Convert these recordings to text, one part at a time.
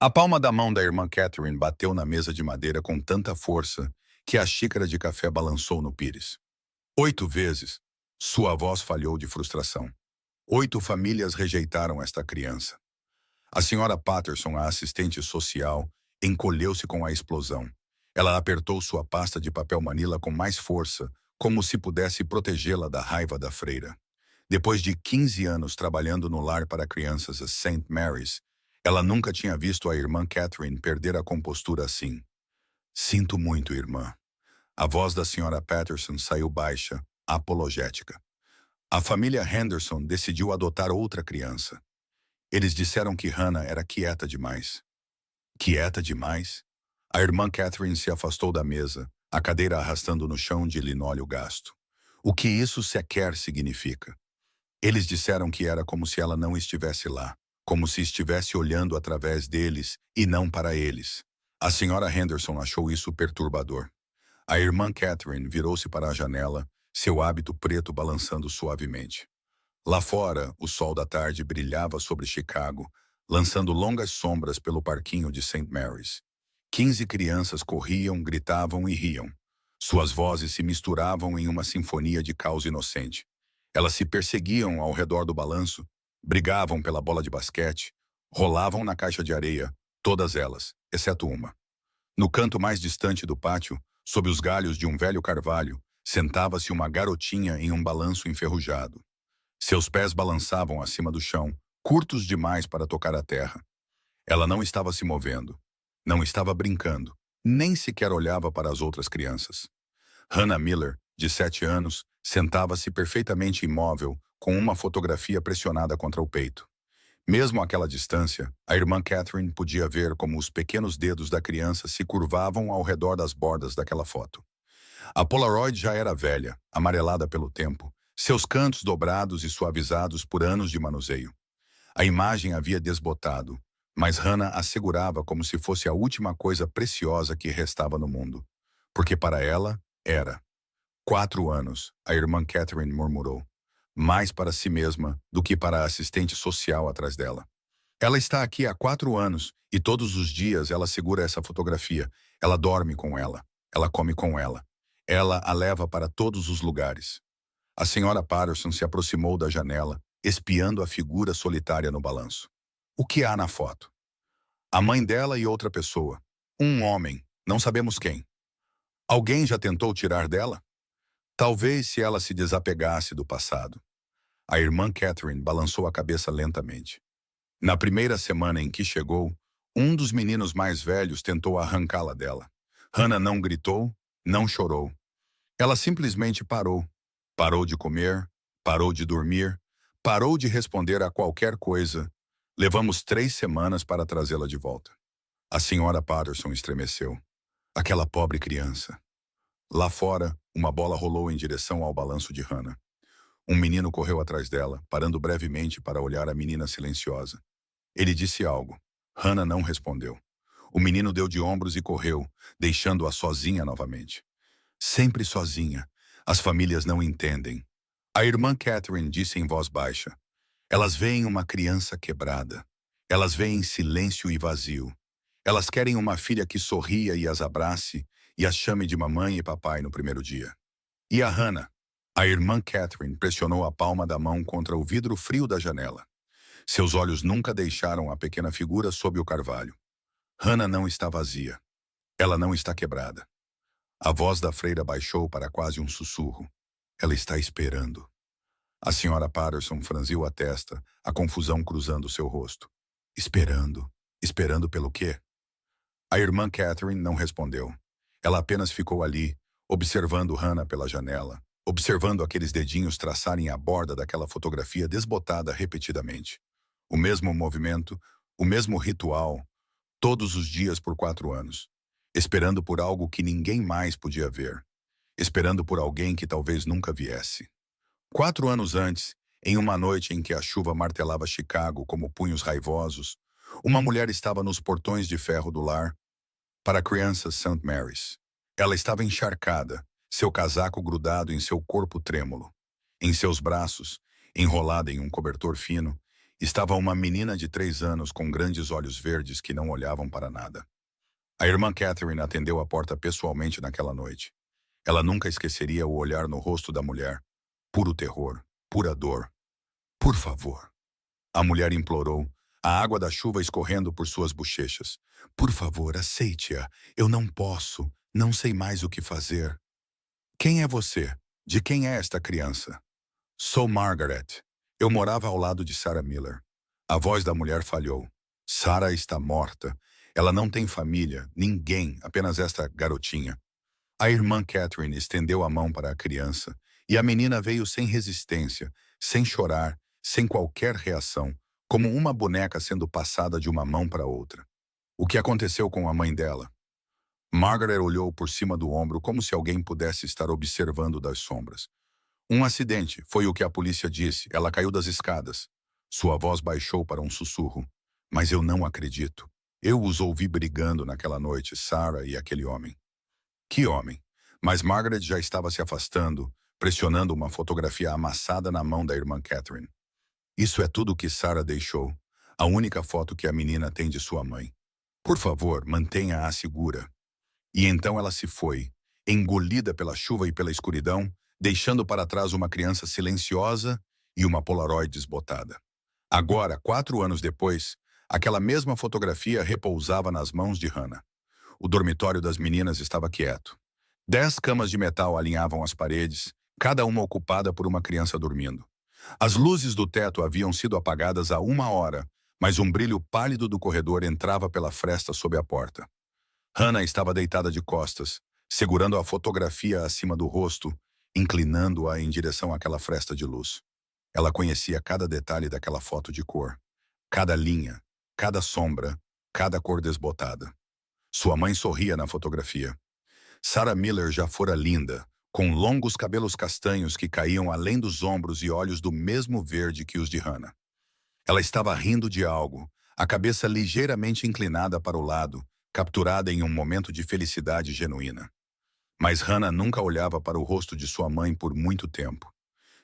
A palma da mão da irmã Catherine bateu na mesa de madeira com tanta força que a xícara de café balançou no pires. 8 vezes, sua voz falhou de frustração. 8 famílias rejeitaram esta criança. A senhora Patterson, a assistente social, encolheu-se com a explosão. Ela apertou sua pasta de papel manila com mais força, como se pudesse protegê-la da raiva da freira. Depois de 15 anos trabalhando no lar para crianças a St. Mary's, ela nunca tinha visto a irmã Catherine perder a compostura assim. Sinto muito, irmã. A voz da senhora Patterson saiu baixa, apologética. A família Henderson decidiu adotar outra criança. Eles disseram que Hannah era quieta demais. Quieta demais? A irmã Catherine se afastou da mesa, a cadeira arrastando no chão de linóleo gasto. O que isso sequer significa? Eles disseram que era como se ela não estivesse lá, como se estivesse olhando através deles e não para eles. A senhora Henderson achou isso perturbador. A irmã Catherine virou-se para a janela, seu hábito preto balançando suavemente. Lá fora, o sol da tarde brilhava sobre Chicago, lançando longas sombras pelo parquinho de St. Mary's. 15 crianças corriam, gritavam e riam. Suas vozes se misturavam em uma sinfonia de caos inocente. Elas se perseguiam ao redor do balanço, brigavam pela bola de basquete, rolavam na caixa de areia, todas elas, exceto uma. No canto mais distante do pátio, sob os galhos de um velho carvalho, sentava-se uma garotinha em um balanço enferrujado. Seus pés balançavam acima do chão, curtos demais para tocar a terra. Ela não estava se movendo, não estava brincando, nem sequer olhava para as outras crianças. Hannah Miller, de 7 anos, sentava-se perfeitamente imóvel, com uma fotografia pressionada contra o peito. Mesmo àquela distância, a irmã Catherine podia ver como os pequenos dedos da criança se curvavam ao redor das bordas daquela foto. A Polaroid já era velha, amarelada pelo tempo, seus cantos dobrados e suavizados por anos de manuseio. A imagem havia desbotado, mas Hannah a segurava como se fosse a última coisa preciosa que restava no mundo. Porque para ela, era. 4 anos, a irmã Catherine murmurou. Mais para si mesma do que para a assistente social atrás dela. Ela está aqui há 4 anos e todos os dias ela segura essa fotografia. Ela dorme com ela. Ela come com ela. Ela a leva para todos os lugares. A senhora Patterson se aproximou da janela, espiando a figura solitária no balanço. O que há na foto? A mãe dela e outra pessoa. Um homem, não sabemos quem. Alguém já tentou tirar dela? Talvez se ela se desapegasse do passado. A irmã Catherine balançou a cabeça lentamente. Na primeira semana em que chegou, um dos meninos mais velhos tentou arrancá-la dela. Hannah não gritou, não chorou. Ela simplesmente parou. Parou de comer, parou de dormir, parou de responder a qualquer coisa. Levamos 3 semanas para trazê-la de volta. A senhora Patterson estremeceu. Aquela pobre criança. Lá fora, uma bola rolou em direção ao balanço de Hannah. Um menino correu atrás dela, parando brevemente para olhar a menina silenciosa. Ele disse algo. Hannah não respondeu. O menino deu de ombros e correu, deixando-a sozinha novamente. Sempre sozinha. As famílias não entendem. A irmã Catherine disse em voz baixa. Elas veem uma criança quebrada. Elas veem silêncio e vazio. Elas querem uma filha que sorria e as abrace e as chame de mamãe e papai no primeiro dia. E a Hannah? A irmã Catherine pressionou a palma da mão contra o vidro frio da janela. Seus olhos nunca deixaram a pequena figura sob o carvalho. Hannah não está vazia. Ela não está quebrada. A voz da freira baixou para quase um sussurro. Ela está esperando. A senhora Patterson franziu a testa, a confusão cruzando seu rosto. Esperando? Esperando pelo quê? A irmã Catherine não respondeu. Ela apenas ficou ali, observando Hannah pela janela, observando aqueles dedinhos traçarem a borda daquela fotografia desbotada repetidamente. O mesmo movimento, o mesmo ritual, todos os dias por 4 anos. Esperando por algo que ninguém mais podia ver. Esperando por alguém que talvez nunca viesse. 4 anos antes, em uma noite em que a chuva martelava Chicago como punhos raivosos, uma mulher estava nos portões de ferro do lar para crianças St. Mary's. Ela estava encharcada, seu casaco grudado em seu corpo trêmulo. Em seus braços, enrolada em um cobertor fino, Estava uma menina de 3 anos com grandes olhos verdes que não olhavam para nada. A irmã Catherine atendeu a porta pessoalmente naquela noite. Ela nunca esqueceria o olhar no rosto da mulher. Puro terror, pura dor. Por favor. A mulher implorou, a água da chuva escorrendo por suas bochechas. Por favor, aceite-a. Eu não posso. Não sei mais o que fazer. Quem é você? De quem é esta criança? Sou Margaret. Eu morava ao lado de Sarah Miller. A voz da mulher falhou. Sarah está morta. Ela não tem família, ninguém, apenas esta garotinha. A irmã Catherine estendeu a mão para a criança e a menina veio sem resistência, sem chorar, sem qualquer reação, como uma boneca sendo passada de uma mão para outra. O que aconteceu com a mãe dela? Margaret olhou por cima do ombro como se alguém pudesse estar observando das sombras. Um acidente, foi o que a polícia disse. Ela caiu das escadas. Sua voz baixou para um sussurro. Mas eu não acredito. Eu os ouvi brigando naquela noite, Sarah e aquele homem. Que homem? Mas Margaret já estava se afastando, pressionando uma fotografia amassada na mão da irmã Catherine. Isso é tudo que Sarah deixou. A única foto que a menina tem de sua mãe. Por favor, mantenha-a segura. E então ela se foi, engolida pela chuva e pela escuridão, deixando para trás uma criança silenciosa e uma Polaroid desbotada. Agora, 4 anos depois, aquela mesma fotografia repousava nas mãos de Hannah. O dormitório das meninas estava quieto. 10 camas de metal alinhavam as paredes, cada uma ocupada por uma criança dormindo. As luzes do teto haviam sido apagadas há 1 hora, mas um brilho pálido do corredor entrava pela fresta sob a porta. Hannah estava deitada de costas, segurando a fotografia acima do rosto, inclinando-a em direção àquela fresta de luz. Ela conhecia cada detalhe daquela foto de cor. Cada linha, cada sombra, cada cor desbotada. Sua mãe sorria na fotografia. Sarah Miller já fora linda, com longos cabelos castanhos que caíam além dos ombros e olhos do mesmo verde que os de Hannah. Ela estava rindo de algo, a cabeça ligeiramente inclinada para o lado, capturada em um momento de felicidade genuína. Mas Hannah nunca olhava para o rosto de sua mãe por muito tempo.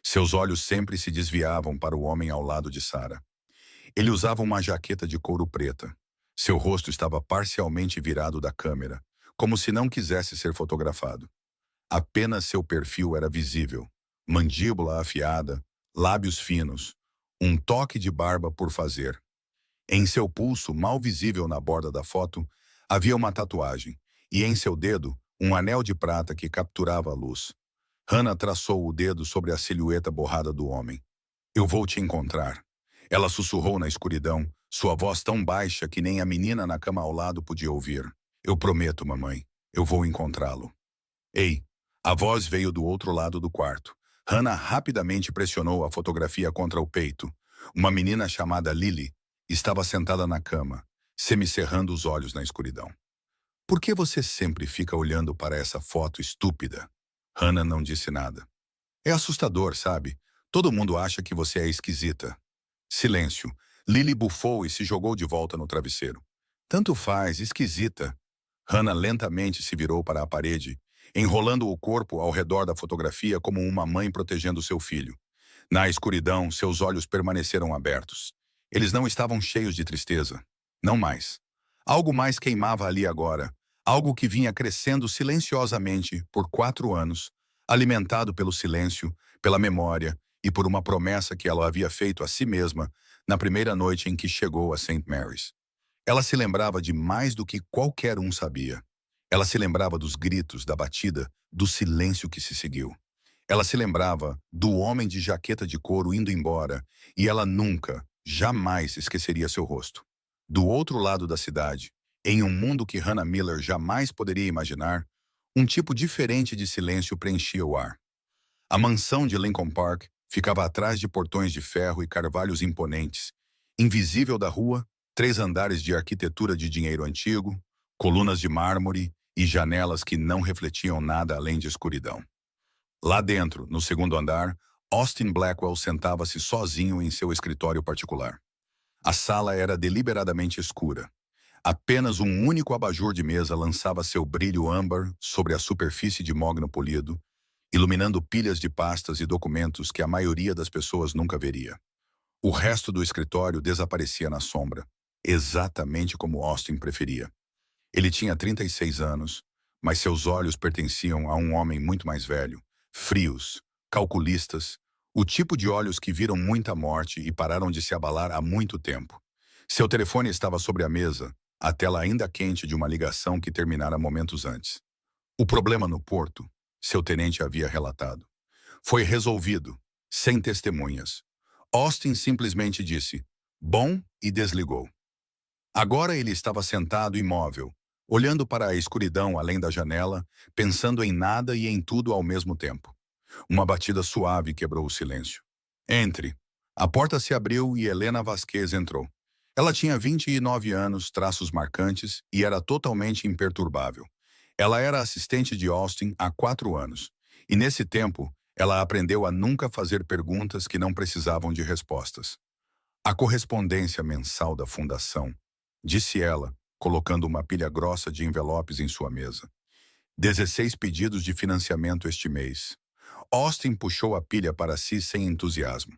Seus olhos sempre se desviavam para o homem ao lado de Sarah. Ele usava uma jaqueta de couro preta. Seu rosto estava parcialmente virado da câmera, como se não quisesse ser fotografado. Apenas seu perfil era visível. Mandíbula afiada, lábios finos, um toque de barba por fazer. Em seu pulso, mal visível na borda da foto, havia uma tatuagem, e em seu dedo, um anel de prata que capturava a luz. Hannah traçou o dedo sobre a silhueta borrada do homem. Eu vou te encontrar. Ela sussurrou na escuridão, sua voz tão baixa que nem a menina na cama ao lado podia ouvir. Eu prometo, mamãe, eu vou encontrá-lo. Ei! A voz veio do outro lado do quarto. Hannah rapidamente pressionou a fotografia contra o peito. Uma menina chamada Lily estava sentada na cama, semicerrando os olhos na escuridão. Por que você sempre fica olhando para essa foto estúpida? Hannah não disse nada. É assustador, sabe? Todo mundo acha que você é esquisita. Silêncio. Lily bufou e se jogou de volta no travesseiro. Tanto faz, esquisita. Hannah lentamente se virou para a parede, enrolando o corpo ao redor da fotografia como uma mãe protegendo seu filho. Na escuridão, seus olhos permaneceram abertos. Eles não estavam cheios de tristeza. Não mais. Algo mais queimava ali agora. Algo que vinha crescendo silenciosamente por 4 anos, alimentado pelo silêncio, pela memória e por uma promessa que ela havia feito a si mesma na primeira noite em que chegou a St. Mary's. Ela se lembrava de mais do que qualquer um sabia. Ela se lembrava dos gritos, da batida, do silêncio que se seguiu. Ela se lembrava do homem de jaqueta de couro indo embora, e ela nunca, jamais esqueceria seu rosto. Do outro lado da cidade, em um mundo que Hannah Miller jamais poderia imaginar, um tipo diferente de silêncio preenchia o ar. A mansão de Lincoln Park ficava atrás de portões de ferro e carvalhos imponentes. Invisível da rua, 3 andares de arquitetura de dinheiro antigo, colunas de mármore e janelas que não refletiam nada além de escuridão. Lá dentro, no segundo andar, Austin Blackwell sentava-se sozinho em seu escritório particular. A sala era deliberadamente escura. Apenas um único abajur de mesa lançava seu brilho âmbar sobre a superfície de mogno polido, iluminando pilhas de pastas e documentos que a maioria das pessoas nunca veria. O resto do escritório desaparecia na sombra, exatamente como Austin preferia. Ele tinha 36 anos, mas seus olhos pertenciam a um homem muito mais velho, frios, calculistas, o tipo de olhos que viram muita morte e pararam de se abalar há muito tempo. Seu telefone estava sobre a mesa, a tela ainda quente de uma ligação que terminara momentos antes. O problema no porto, seu tenente havia relatado, foi resolvido, sem testemunhas. Austin simplesmente disse, bom, e desligou. Agora ele estava sentado imóvel, olhando para a escuridão além da janela, pensando em nada e em tudo ao mesmo tempo. Uma batida suave quebrou o silêncio. Entre. A porta se abriu e Helena Vasquez entrou. Ela tinha 29 anos, traços marcantes e era totalmente imperturbável. Ela era assistente de Austin há 4 anos, e nesse tempo, ela aprendeu a nunca fazer perguntas que não precisavam de respostas. A correspondência mensal da fundação, disse ela, colocando uma pilha grossa de envelopes em sua mesa. 16 pedidos de financiamento este mês. Austin puxou a pilha para si sem entusiasmo.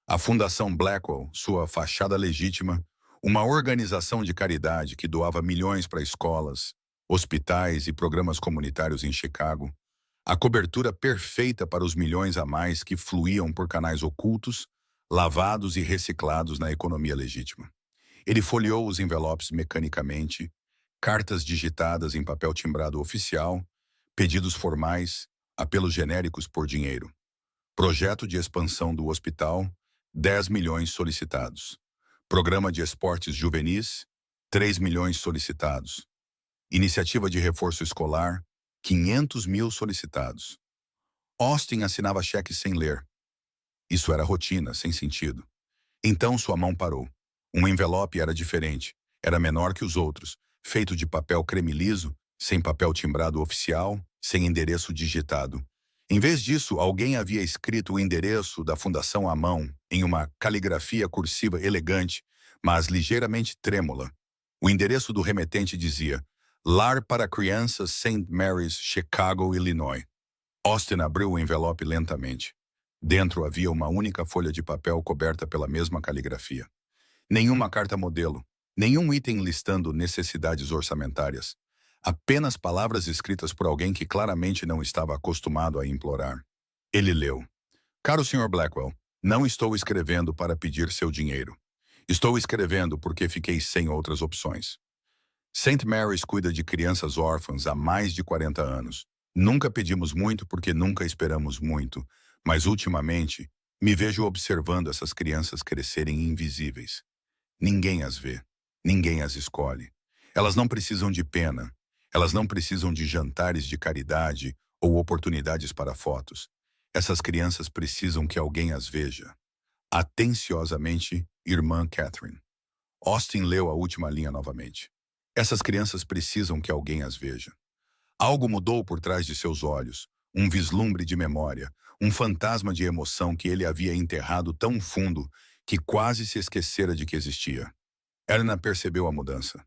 A Fundação Blackwell, sua fachada legítima, uma organização de caridade que doava milhões para escolas, hospitais e programas comunitários em Chicago, a cobertura perfeita para os milhões a mais que fluíam por canais ocultos, lavados e reciclados na economia legítima. Ele folheou os envelopes mecanicamente, cartas digitadas em papel timbrado oficial, pedidos formais, apelos genéricos por dinheiro. Projeto de expansão do hospital, 10 milhões solicitados. Programa de esportes juvenis, 3 milhões solicitados. Iniciativa de reforço escolar, 500 mil solicitados. Austin assinava cheques sem ler. Isso era rotina, sem sentido. Então sua mão parou. Um envelope era diferente, era menor que os outros, feito de papel creme liso, sem papel timbrado oficial, sem endereço digitado. Em vez disso, alguém havia escrito o endereço da fundação à mão, em uma caligrafia cursiva elegante, mas ligeiramente trêmula. O endereço do remetente dizia, Lar para Crianças St. Mary's, Chicago, Illinois. Austin abriu o envelope lentamente. Dentro havia uma única folha de papel coberta pela mesma caligrafia. Nenhuma carta modelo, nenhum item listando necessidades orçamentárias. Apenas palavras escritas por alguém que claramente não estava acostumado a implorar. Ele leu. Caro Sr. Blackwell, não estou escrevendo para pedir seu dinheiro. Estou escrevendo porque fiquei sem outras opções. St. Mary's cuida de crianças órfãs há mais de 40 anos. Nunca pedimos muito porque nunca esperamos muito, mas ultimamente me vejo observando essas crianças crescerem invisíveis. Ninguém as vê, ninguém as escolhe. Elas não precisam de pena, elas não precisam de jantares de caridade ou oportunidades para fotos. Essas crianças precisam que alguém as veja. Atenciosamente, irmã Catherine. Austin leu a última linha novamente. Essas crianças precisam que alguém as veja. Algo mudou por trás de seus olhos, um vislumbre de memória, um fantasma de emoção que ele havia enterrado tão fundo que quase se esquecera de que existia. Helena percebeu a mudança.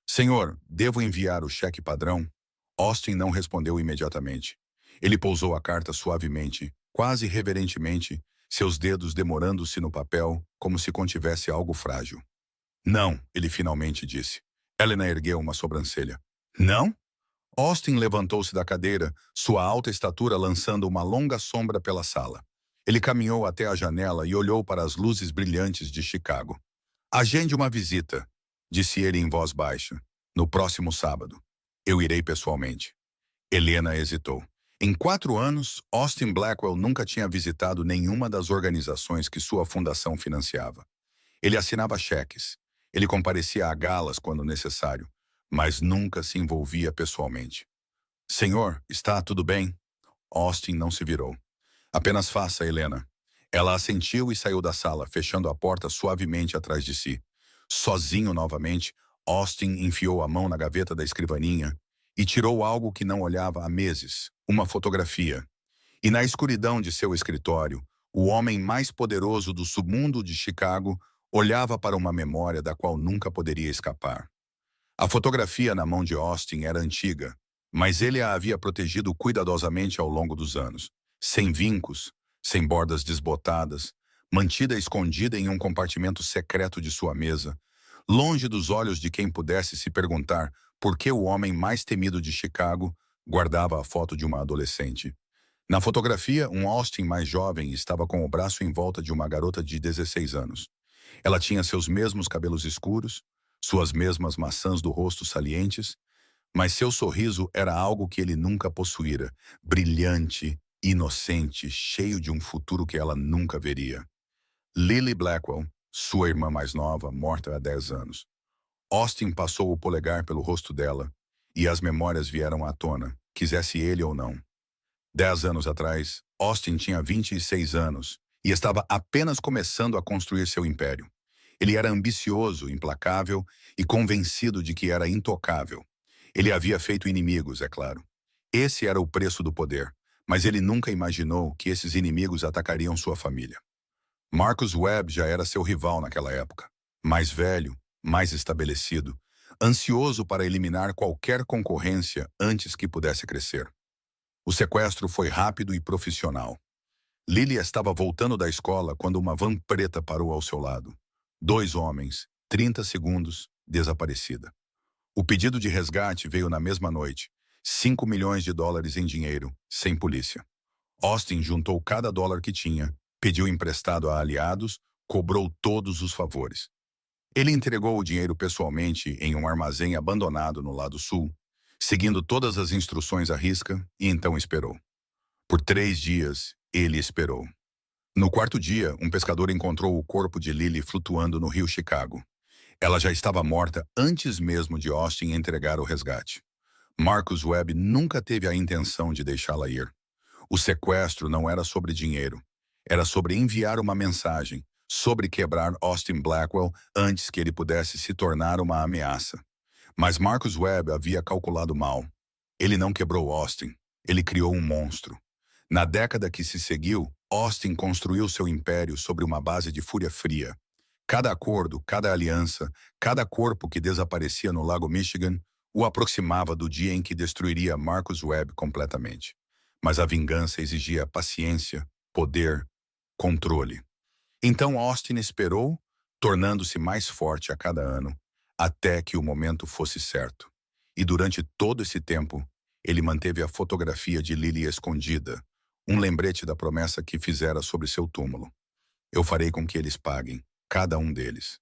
Senhor, devo enviar o cheque padrão? Austin não respondeu imediatamente. Ele pousou a carta suavemente, quase reverentemente, seus dedos demorando-se no papel, como se contivesse algo frágil. Não, ele finalmente disse. Helena ergueu uma sobrancelha. Não? Austin levantou-se da cadeira, sua alta estatura lançando uma longa sombra pela sala. Ele caminhou até a janela e olhou para as luzes brilhantes de Chicago. Agende uma visita, disse ele em voz baixa. No próximo sábado. Eu irei pessoalmente. Helena hesitou. Em 4 anos, Austin Blackwell nunca tinha visitado nenhuma das organizações que sua fundação financiava. Ele assinava cheques. Ele comparecia a galas quando necessário, mas nunca se envolvia pessoalmente. Senhor, está tudo bem? Austin não se virou. Apenas faça, Helena. Ela assentiu e saiu da sala, fechando a porta suavemente atrás de si. Sozinho novamente, Austin enfiou a mão na gaveta da escrivaninha e tirou algo que não olhava há meses, uma fotografia. E na escuridão de seu escritório, o homem mais poderoso do submundo de Chicago olhava para uma memória da qual nunca poderia escapar. A fotografia na mão de Austin era antiga, mas ele a havia protegido cuidadosamente ao longo dos anos, sem vincos, sem bordas desbotadas, mantida escondida em um compartimento secreto de sua mesa, longe dos olhos de quem pudesse se perguntar por que o homem mais temido de Chicago guardava a foto de uma adolescente. Na fotografia, um Austin mais jovem estava com o braço em volta de uma garota de 16 anos. Ela tinha seus mesmos cabelos escuros, suas mesmas maçãs do rosto salientes, mas seu sorriso era algo que ele nunca possuíra, brilhante, inocente, cheio de um futuro que ela nunca veria. Lily Blackwell, sua irmã mais nova, morta há 10 anos. Austin passou o polegar pelo rosto dela, e as memórias vieram à tona, quisesse ele ou não. 10 anos atrás, Austin tinha 26 anos e estava apenas começando a construir seu império. Ele era ambicioso, implacável e convencido de que era intocável. Ele havia feito inimigos, é claro. Esse era o preço do poder, mas ele nunca imaginou que esses inimigos atacariam sua família. Marcus Webb já era seu rival naquela época. Mais velho, mais estabelecido, ansioso para eliminar qualquer concorrência antes que pudesse crescer. O sequestro foi rápido e profissional. Lily estava voltando da escola quando uma van preta parou ao seu lado. 2 homens, 30 segundos, desaparecida. O pedido de resgate veio na mesma noite. 5 milhões de dólares em dinheiro, sem polícia. Austin juntou cada dólar que tinha, pediu emprestado a aliados, cobrou todos os favores. Ele entregou o dinheiro pessoalmente em um armazém abandonado no lado sul, seguindo todas as instruções à risca, e então esperou. Por 3 dias, ele esperou. No 4º dia, um pescador encontrou o corpo de Lily flutuando no rio Chicago. Ela já estava morta antes mesmo de Austin entregar o resgate. Marcus Webb nunca teve a intenção de deixá-la ir. O sequestro não era sobre dinheiro. Era sobre enviar uma mensagem, sobre quebrar Austin Blackwell antes que ele pudesse se tornar uma ameaça. Mas Marcus Webb havia calculado mal. Ele não quebrou Austin, ele criou um monstro. Na década que se seguiu, Austin construiu seu império sobre uma base de fúria fria. Cada acordo, cada aliança, cada corpo que desaparecia no Lago Michigan o aproximava do dia em que destruiria Marcus Webb completamente. Mas a vingança exigia paciência, poder, controle. Então Austin esperou, tornando-se mais forte a cada ano, até que o momento fosse certo. E durante todo esse tempo, ele manteve a fotografia de Lily escondida, um lembrete da promessa que fizera sobre seu túmulo. Eu farei com que eles paguem, cada um deles.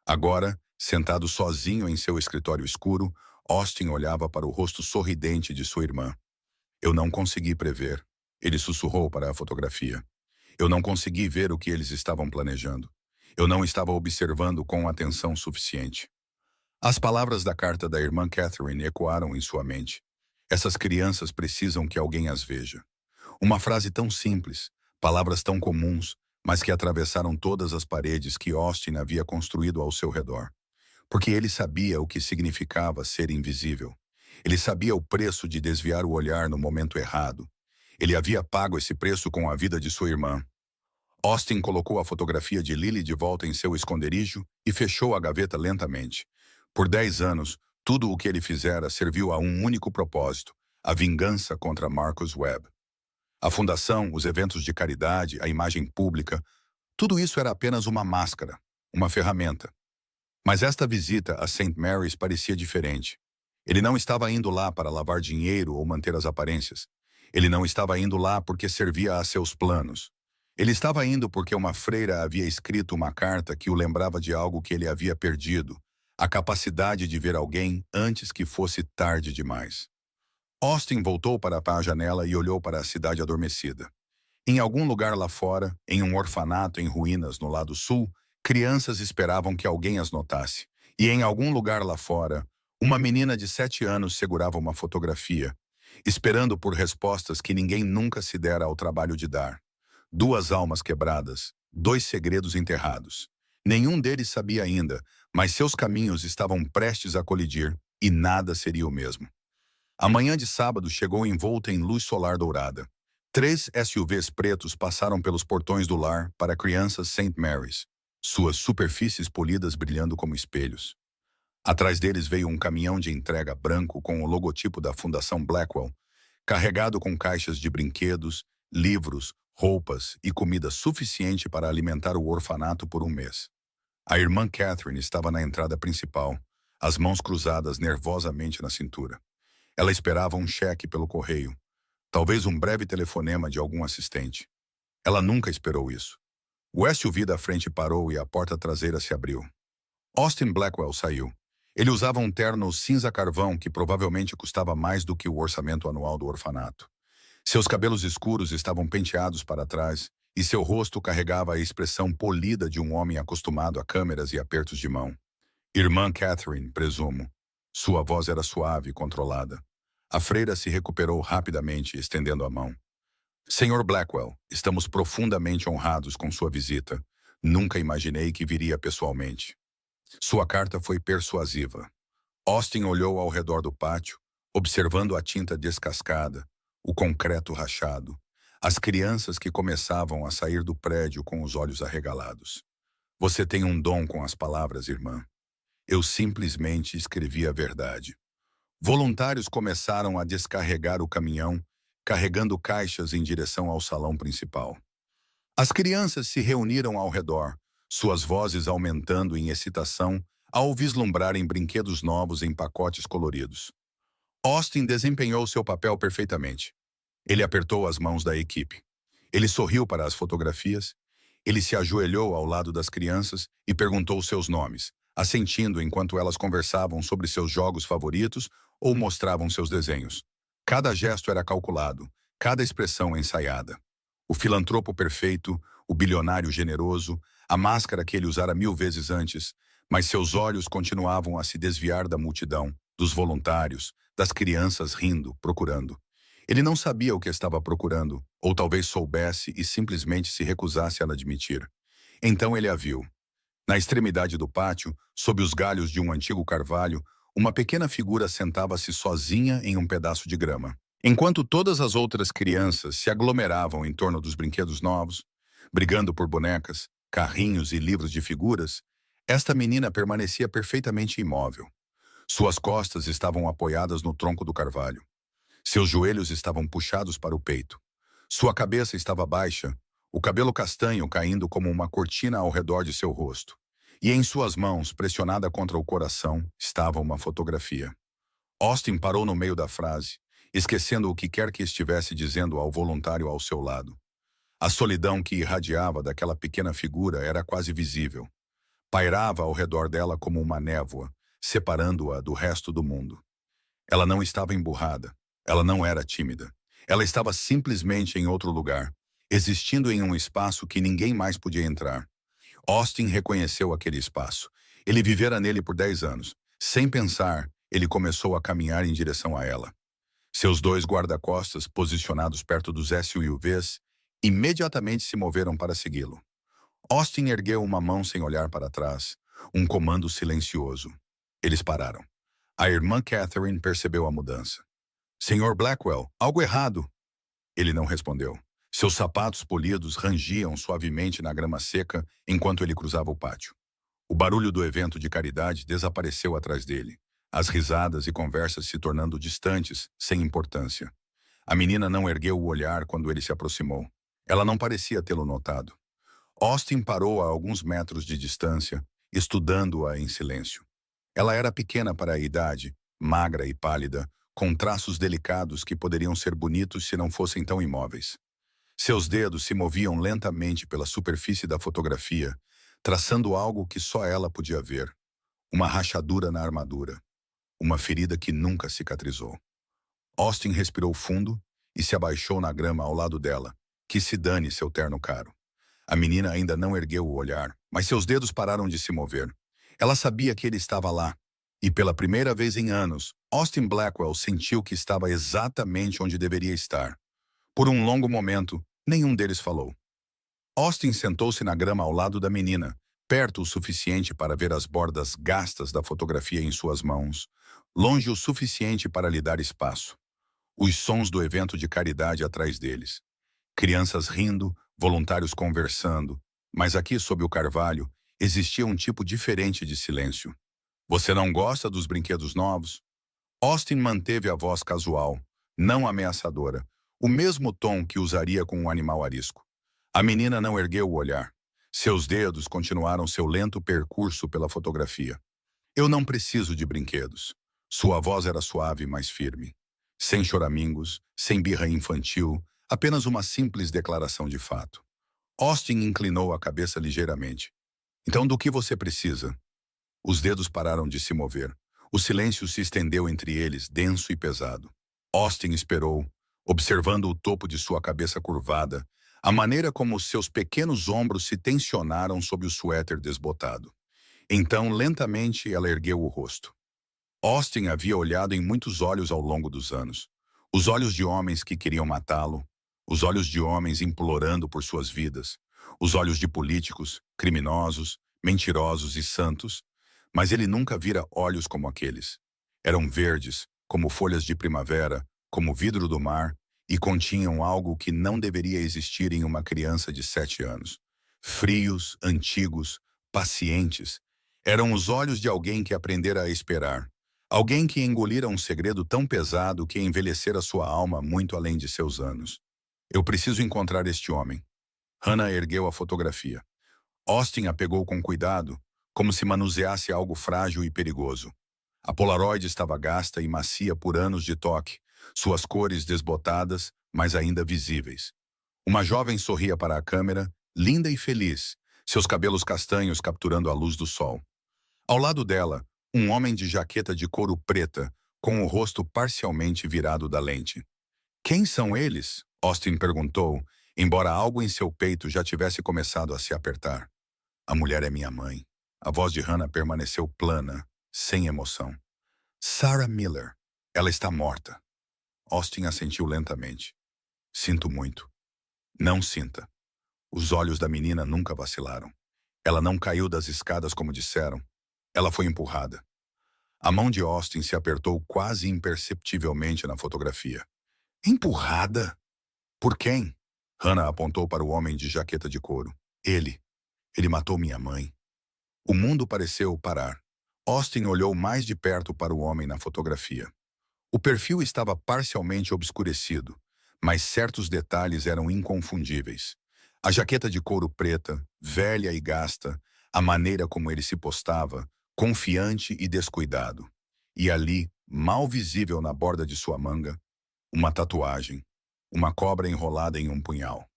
Agora, sentado sozinho em seu escritório escuro, Austin olhava para o rosto sorridente de sua irmã. Eu não consegui prever. Ele sussurrou para a fotografia. Eu não consegui ver o que eles estavam planejando. Eu não estava observando com atenção suficiente. As palavras da carta da irmã Catherine ecoaram em sua mente. Essas crianças precisam que alguém as veja. Uma frase tão simples, palavras tão comuns, mas que atravessaram todas as paredes que Austin havia construído ao seu redor. Porque ele sabia o que significava ser invisível. Ele sabia o preço de desviar o olhar no momento errado. Ele havia pago esse preço com a vida de sua irmã. Austin colocou a fotografia de Lily de volta em seu esconderijo e fechou a gaveta lentamente. Por 10 anos, tudo o que ele fizera serviu a um único propósito, a vingança contra Marcus Webb. A fundação, os eventos de caridade, a imagem pública, tudo isso era apenas uma máscara, uma ferramenta. Mas esta visita a St. Mary's parecia diferente. Ele não estava indo lá para lavar dinheiro ou manter as aparências. Ele não estava indo lá porque servia a seus planos. Ele estava indo porque uma freira havia escrito uma carta que o lembrava de algo que ele havia perdido, a capacidade de ver alguém antes que fosse tarde demais. Austin voltou para a janela e olhou para a cidade adormecida. Em algum lugar lá fora, em um orfanato em ruínas no lado sul, crianças esperavam que alguém as notasse. E em algum lugar lá fora, uma menina de 7 anos segurava uma fotografia, esperando por respostas que ninguém nunca se dera ao trabalho de dar. 2 almas quebradas, 2 segredos enterrados. Nenhum deles sabia ainda, mas seus caminhos estavam prestes a colidir e nada seria o mesmo. A manhã de sábado chegou envolta em luz solar dourada. 3 SUVs pretos passaram pelos portões do lar para crianças St. Mary's, suas superfícies polidas brilhando como espelhos. Atrás deles veio um caminhão de entrega branco com o logotipo da Fundação Blackwell, carregado com caixas de brinquedos, livros, roupas e comida suficiente para alimentar o orfanato por um mês. A irmã Catherine estava na entrada principal, as mãos cruzadas nervosamente na cintura. Ela esperava um cheque pelo correio, talvez um breve telefonema de algum assistente. Ela nunca esperou isso. O SUV da frente parou e a porta traseira se abriu. Austin Blackwell saiu. Ele usava um terno cinza-carvão que provavelmente custava mais do que o orçamento anual do orfanato. Seus cabelos escuros estavam penteados para trás e seu rosto carregava a expressão polida de um homem acostumado a câmeras e apertos de mão. Irmã Catherine, presumo. Sua voz era suave e controlada. A freira se recuperou rapidamente, estendendo a mão. Senhor Blackwell, estamos profundamente honrados com sua visita. Nunca imaginei que viria pessoalmente. Sua carta foi persuasiva. Austin olhou ao redor do pátio, observando a tinta descascada, o concreto rachado, as crianças que começavam a sair do prédio com os olhos arregalados. Você tem um dom com as palavras, irmã. Eu simplesmente escrevi a verdade. Voluntários começaram a descarregar o caminhão, carregando caixas em direção ao salão principal. As crianças se reuniram ao redor, suas vozes aumentando em excitação ao vislumbrarem brinquedos novos em pacotes coloridos. Austin desempenhou seu papel perfeitamente. Ele apertou as mãos da equipe. Ele sorriu para as fotografias. Ele se ajoelhou ao lado das crianças e perguntou seus nomes, assentindo enquanto elas conversavam sobre seus jogos favoritos ou mostravam seus desenhos. Cada gesto era calculado, cada expressão ensaiada. O filantropo perfeito, o bilionário generoso, a máscara que ele usara 1000 vezes antes, mas seus olhos continuavam a se desviar da multidão, dos voluntários, das crianças rindo, procurando. Ele não sabia o que estava procurando, ou talvez soubesse e simplesmente se recusasse a admitir. Então ele a viu. Na extremidade do pátio, sob os galhos de um antigo carvalho, uma pequena figura sentava-se sozinha em um pedaço de grama. Enquanto todas as outras crianças se aglomeravam em torno dos brinquedos novos, brigando por bonecas, carrinhos e livros de figuras, esta menina permanecia perfeitamente imóvel. Suas costas estavam apoiadas no tronco do carvalho. Seus joelhos estavam puxados para o peito. Sua cabeça estava baixa, o cabelo castanho caindo como uma cortina ao redor de seu rosto. E em suas mãos, pressionada contra o coração, estava uma fotografia. Austin parou no meio da frase, esquecendo o que quer que estivesse dizendo ao voluntário ao seu lado. A solidão que irradiava daquela pequena figura era quase visível. Pairava ao redor dela como uma névoa, separando-a do resto do mundo. Ela não estava emburrada. Ela não era tímida. Ela estava simplesmente em outro lugar, existindo em um espaço que ninguém mais podia entrar. Austin reconheceu aquele espaço. Ele vivera nele por 10 anos. Sem pensar, ele começou a caminhar em direção a ela. Seus 2 guarda-costas, posicionados perto dos SUVs, imediatamente se moveram para segui-lo. Austin ergueu uma mão sem olhar para trás, um comando silencioso. Eles pararam. A irmã Catherine percebeu a mudança. Senhor Blackwell, algo errado. Ele não respondeu. Seus sapatos polidos rangiam suavemente na grama seca enquanto ele cruzava o pátio. O barulho do evento de caridade desapareceu atrás dele, as risadas e conversas se tornando distantes, sem importância. A menina não ergueu o olhar quando ele se aproximou. Ela não parecia tê-lo notado. Austin parou a alguns metros de distância, estudando-a em silêncio. Ela era pequena para a idade, magra e pálida, com traços delicados que poderiam ser bonitos se não fossem tão imóveis. Seus dedos se moviam lentamente pela superfície da fotografia, traçando algo que só ela podia ver. Uma rachadura na armadura. Uma ferida que nunca cicatrizou. Austin respirou fundo e se abaixou na grama ao lado dela. Que se dane seu terno caro. A menina ainda não ergueu o olhar, mas seus dedos pararam de se mover. Ela sabia que ele estava lá. E pela primeira vez em anos, Austin Blackwell sentiu que estava exatamente onde deveria estar. Por um longo momento, nenhum deles falou. Austin sentou-se na grama ao lado da menina, perto o suficiente para ver as bordas gastas da fotografia em suas mãos, longe o suficiente para lhe dar espaço. Os sons do evento de caridade atrás deles. Crianças rindo, voluntários conversando, mas aqui sob o carvalho existia um tipo diferente de silêncio. Você não gosta dos brinquedos novos? Austin manteve a voz casual, não ameaçadora, o mesmo tom que usaria com um animal arisco. A menina não ergueu o olhar. Seus dedos continuaram seu lento percurso pela fotografia. Eu não preciso de brinquedos. Sua voz era suave, mas firme. Sem choramingos, sem birra infantil, apenas uma simples declaração de fato. Austin inclinou a cabeça ligeiramente. Então, do que você precisa? Os dedos pararam de se mover. O silêncio se estendeu entre eles, denso e pesado. Austin esperou, observando o topo de sua cabeça curvada, a maneira como seus pequenos ombros se tensionaram sob o suéter desbotado. Então, lentamente, ela ergueu o rosto. Austin havia olhado em muitos olhos ao longo dos anos. Os olhos de homens que queriam matá-lo, os olhos de homens implorando por suas vidas, os olhos de políticos, criminosos, mentirosos e santos, mas ele nunca vira olhos como aqueles. Eram verdes, como folhas de primavera, como vidro do mar, e continham algo que não deveria existir em uma criança de 7 anos. Frios, antigos, pacientes. Eram os olhos de alguém que aprendera a esperar. Alguém que engolira um segredo tão pesado que envelhecera sua alma muito além de seus anos. Eu preciso encontrar este homem. Hannah ergueu a fotografia. Austin a pegou com cuidado, como se manuseasse algo frágil e perigoso. A Polaroid estava gasta e macia por anos de toque, suas cores desbotadas, mas ainda visíveis. Uma jovem sorria para a câmera, linda e feliz, seus cabelos castanhos capturando a luz do sol. Ao lado dela, um homem de jaqueta de couro preta, com o rosto parcialmente virado da lente. Quem são eles? Austin perguntou, embora algo em seu peito já tivesse começado a se apertar. A mulher é minha mãe. A voz de Hannah permaneceu plana, sem emoção. Sarah Miller. Ela está morta. Austin assentiu lentamente. Sinto muito. Não sinta. Os olhos da menina nunca vacilaram. Ela não caiu das escadas como disseram. Ela foi empurrada. A mão de Austin se apertou quase imperceptivelmente na fotografia. Empurrada? Por quem? Hannah apontou para o homem de jaqueta de couro. Ele. Ele matou minha mãe. O mundo pareceu parar. Austin olhou mais de perto para o homem na fotografia. O perfil estava parcialmente obscurecido, mas certos detalhes eram inconfundíveis. A jaqueta de couro preta, velha e gasta, a maneira como ele se postava, confiante e descuidado. E ali, mal visível na borda de sua manga, uma tatuagem, uma cobra enrolada em um punhal.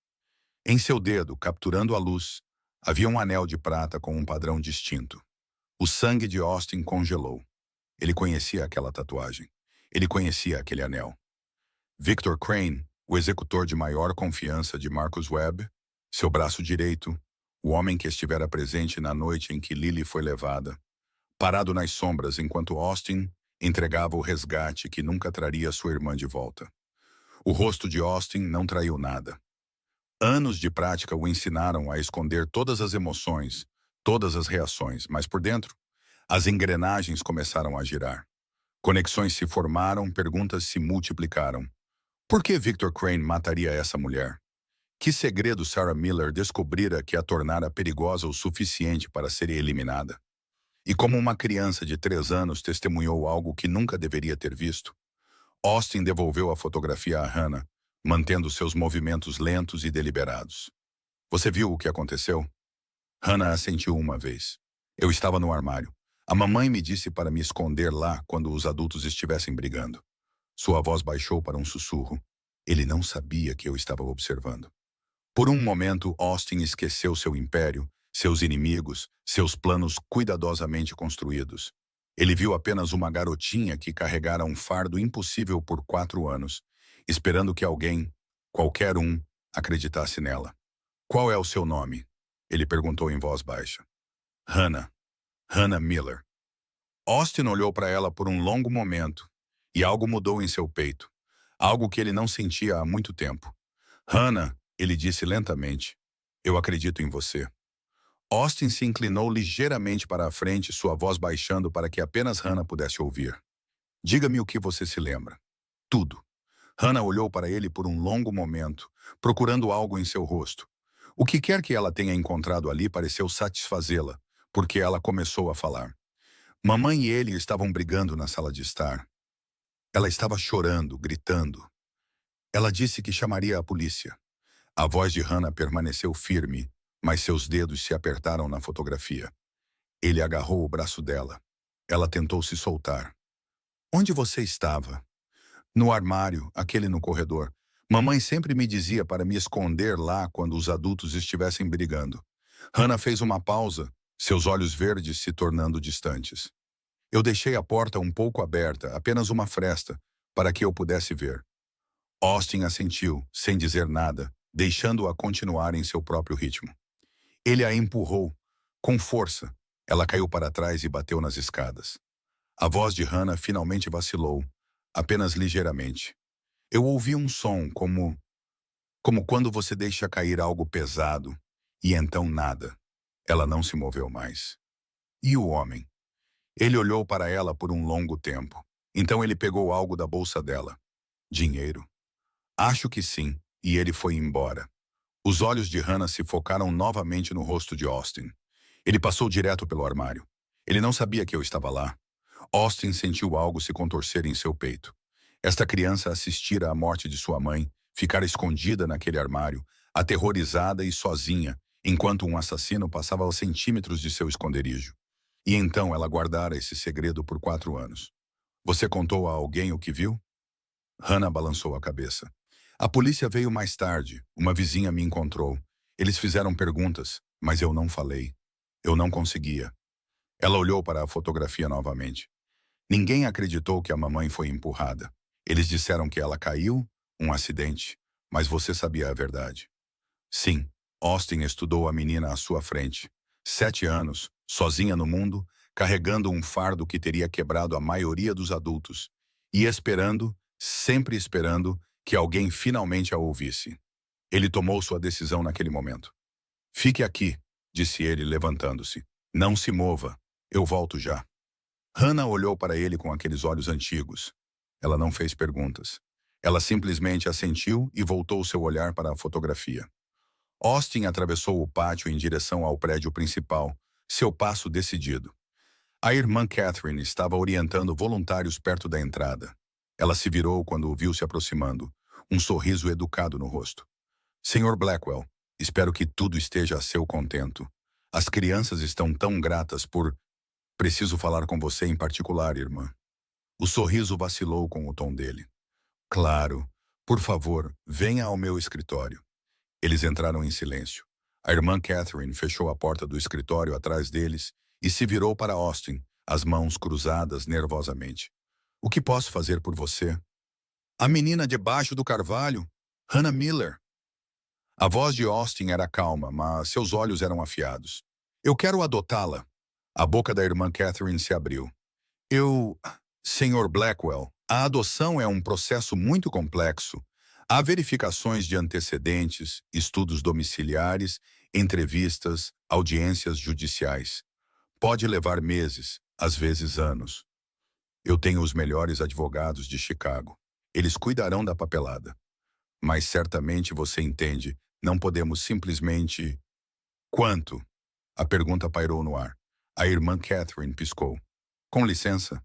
Em seu dedo, capturando a luz, havia um anel de prata com um padrão distinto. O sangue de Austin congelou. Ele conhecia aquela tatuagem. Ele conhecia aquele anel. Victor Crane, o executor de maior confiança de Marcus Webb, seu braço direito, o homem que estivera presente na noite em que Lily foi levada, parado nas sombras enquanto Austin entregava o resgate que nunca traria sua irmã de volta. O rosto de Austin não traiu nada. Anos de prática o ensinaram a esconder todas as emoções, todas as reações, mas por dentro, as engrenagens começaram a girar. Conexões se formaram, perguntas se multiplicaram. Por que Victor Crane mataria essa mulher? Que segredo Sarah Miller descobrira que a tornara perigosa o suficiente para ser eliminada? E como uma criança de 3 anos testemunhou algo que nunca deveria ter visto? Austin devolveu a fotografia a Hannah, mantendo seus movimentos lentos e deliberados. Você viu o que aconteceu? Hannah assentiu uma vez. Eu estava no armário. A mamãe me disse para me esconder lá quando os adultos estivessem brigando. Sua voz baixou para um sussurro. Ele não sabia que eu estava observando. Por um momento, Austin esqueceu seu império, seus inimigos, seus planos cuidadosamente construídos. Ele viu apenas uma garotinha que carregara um fardo impossível por 4 anos, esperando que alguém, qualquer um, acreditasse nela. Qual é o seu nome? Ele perguntou em voz baixa. Hannah. Hannah Miller. Austin olhou para ela por um longo momento, e algo mudou em seu peito. Algo que ele não sentia há muito tempo. Hannah, ele disse lentamente, eu acredito em você. Austin se inclinou ligeiramente para a frente, sua voz baixando para que apenas Hannah pudesse ouvir. Diga-me o que você se lembra. Tudo. Hannah olhou para ele por um longo momento, procurando algo em seu rosto. O que quer que ela tenha encontrado ali pareceu satisfazê-la, porque ela começou a falar. Mamãe e ele estavam brigando na sala de estar. Ela estava chorando, gritando. Ela disse que chamaria a polícia. A voz de Hannah permaneceu firme, mas seus dedos se apertaram na fotografia. Ele agarrou o braço dela. Ela tentou se soltar. Onde você estava? No armário, aquele no corredor. Mamãe sempre me dizia para me esconder lá quando os adultos estivessem brigando. Hannah fez uma pausa, seus olhos verdes se tornando distantes. Eu deixei a porta um pouco aberta, apenas uma fresta, para que eu pudesse ver. Austin assentiu, sem dizer nada, deixando-a continuar em seu próprio ritmo. Ele a empurrou, com força. Ela caiu para trás e bateu nas escadas. A voz de Hannah finalmente vacilou, apenas ligeiramente. Eu ouvi um som como quando você deixa cair algo pesado, e então nada. Ela não se moveu mais. E o homem? Ele olhou para ela por um longo tempo. Então ele pegou algo da bolsa dela. Dinheiro? Acho que sim, e ele foi embora. Os olhos de Hannah se focaram novamente no rosto de Austin. Ele passou direto pelo armário. Ele não sabia que eu estava lá. Austin sentiu algo se contorcer em seu peito. Esta criança assistira à morte de sua mãe, ficara escondida naquele armário, aterrorizada e sozinha, enquanto um assassino passava aos centímetros de seu esconderijo. E então ela guardara esse segredo por 4 anos. Você contou a alguém o que viu? Hannah balançou a cabeça. A polícia veio mais tarde. Uma vizinha me encontrou. Eles fizeram perguntas, mas eu não falei. Eu não conseguia. Ela olhou para a fotografia novamente. Ninguém acreditou que a mamãe foi empurrada. Eles disseram que ela caiu, um acidente, mas você sabia a verdade. Sim, Austin estudou a menina à sua frente. 7 anos, sozinha no mundo, carregando um fardo que teria quebrado a maioria dos adultos. E esperando, sempre esperando, que alguém finalmente a ouvisse. Ele tomou sua decisão naquele momento. Fique aqui, disse ele, levantando-se. Não se mova. Eu volto já. Hannah olhou para ele com aqueles olhos antigos. Ela não fez perguntas. Ela simplesmente assentiu e voltou seu olhar para a fotografia. Austin atravessou o pátio em direção ao prédio principal, seu passo decidido. A irmã Catherine estava orientando voluntários perto da entrada. Ela se virou quando o viu se aproximando, um sorriso educado no rosto. Senhor Blackwell, espero que tudo esteja a seu contento. As crianças estão tão gratas por... Preciso falar com você em particular, irmã. O sorriso vacilou com o tom dele. Claro. Por favor, venha ao meu escritório. Eles entraram em silêncio. A irmã Catherine fechou a porta do escritório atrás deles e se virou para Austin, as mãos cruzadas nervosamente. O que posso fazer por você? A menina debaixo do carvalho, Hannah Miller. A voz de Austin era calma, mas seus olhos eram afiados. Eu quero adotá-la. A boca da irmã Catherine se abriu. Senhor Blackwell, a adoção é um processo muito complexo. Há verificações de antecedentes, estudos domiciliares, entrevistas, audiências judiciais. Pode levar meses, às vezes anos. Eu tenho os melhores advogados de Chicago. Eles cuidarão da papelada. Mas certamente você entende, não podemos simplesmente... Quanto? A pergunta pairou no ar. A irmã Catherine piscou. Com licença.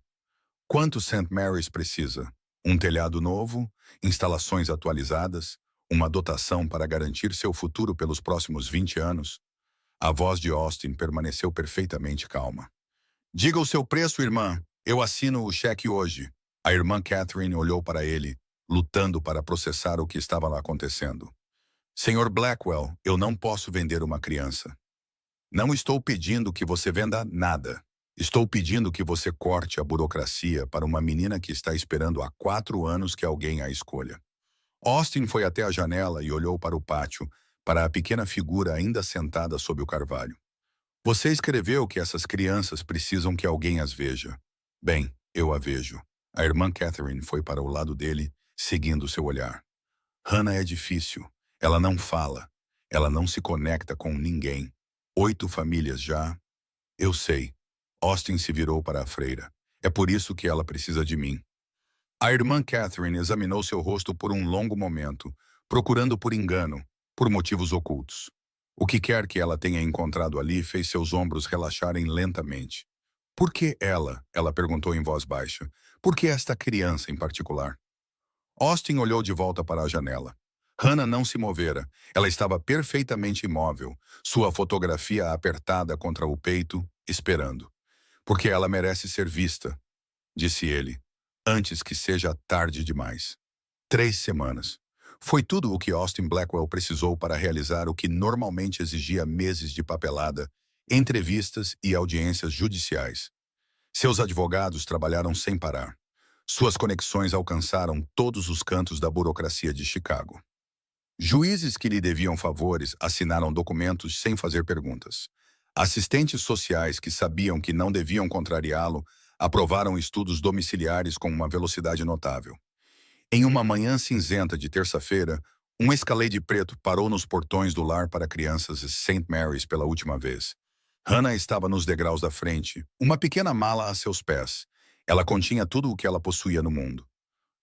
Quanto St. Mary's precisa? Um telhado novo, instalações atualizadas, uma dotação para garantir seu futuro pelos próximos 20 anos? A voz de Austin permaneceu perfeitamente calma. Diga o seu preço, irmã. Eu assino o cheque hoje. A irmã Catherine olhou para ele, lutando para processar o que estava lá acontecendo. Senhor Blackwell, eu não posso vender uma criança. Não estou pedindo que você venda nada. Estou pedindo que você corte a burocracia para uma menina que está esperando há 4 anos que alguém a escolha. Austin foi até a janela e olhou para o pátio, para a pequena figura ainda sentada sob o carvalho. Você escreveu que essas crianças precisam que alguém as veja. Bem, eu a vejo. A irmã Catherine foi para o lado dele, seguindo seu olhar. Hannah é difícil. Ela não fala. Ela não se conecta com ninguém. 8 famílias já. Eu sei. Austin se virou para a freira. É por isso que ela precisa de mim. A irmã Catherine examinou seu rosto por um longo momento, procurando por engano, por motivos ocultos. O que quer que ela tenha encontrado ali fez seus ombros relaxarem lentamente. Por que ela? Ela perguntou em voz baixa. Por que esta criança em particular? Austin olhou de volta para a janela. Hannah não se movera. Ela estava perfeitamente imóvel, sua fotografia apertada contra o peito, esperando. Porque ela merece ser vista, disse ele, antes que seja tarde demais. 3 semanas. Foi tudo o que Austin Blackwell precisou para realizar o que normalmente exigia meses de papelada, entrevistas e audiências judiciais. Seus advogados trabalharam sem parar. Suas conexões alcançaram todos os cantos da burocracia de Chicago. Juízes que lhe deviam favores assinaram documentos sem fazer perguntas. Assistentes sociais que sabiam que não deviam contrariá-lo aprovaram estudos domiciliares com uma velocidade notável. Em uma manhã cinzenta de terça-feira, um Escalade preto parou nos portões do lar para crianças de St. Mary's pela última vez. Hannah estava nos degraus da frente, uma pequena mala a seus pés. Ela continha tudo o que ela possuía no mundo.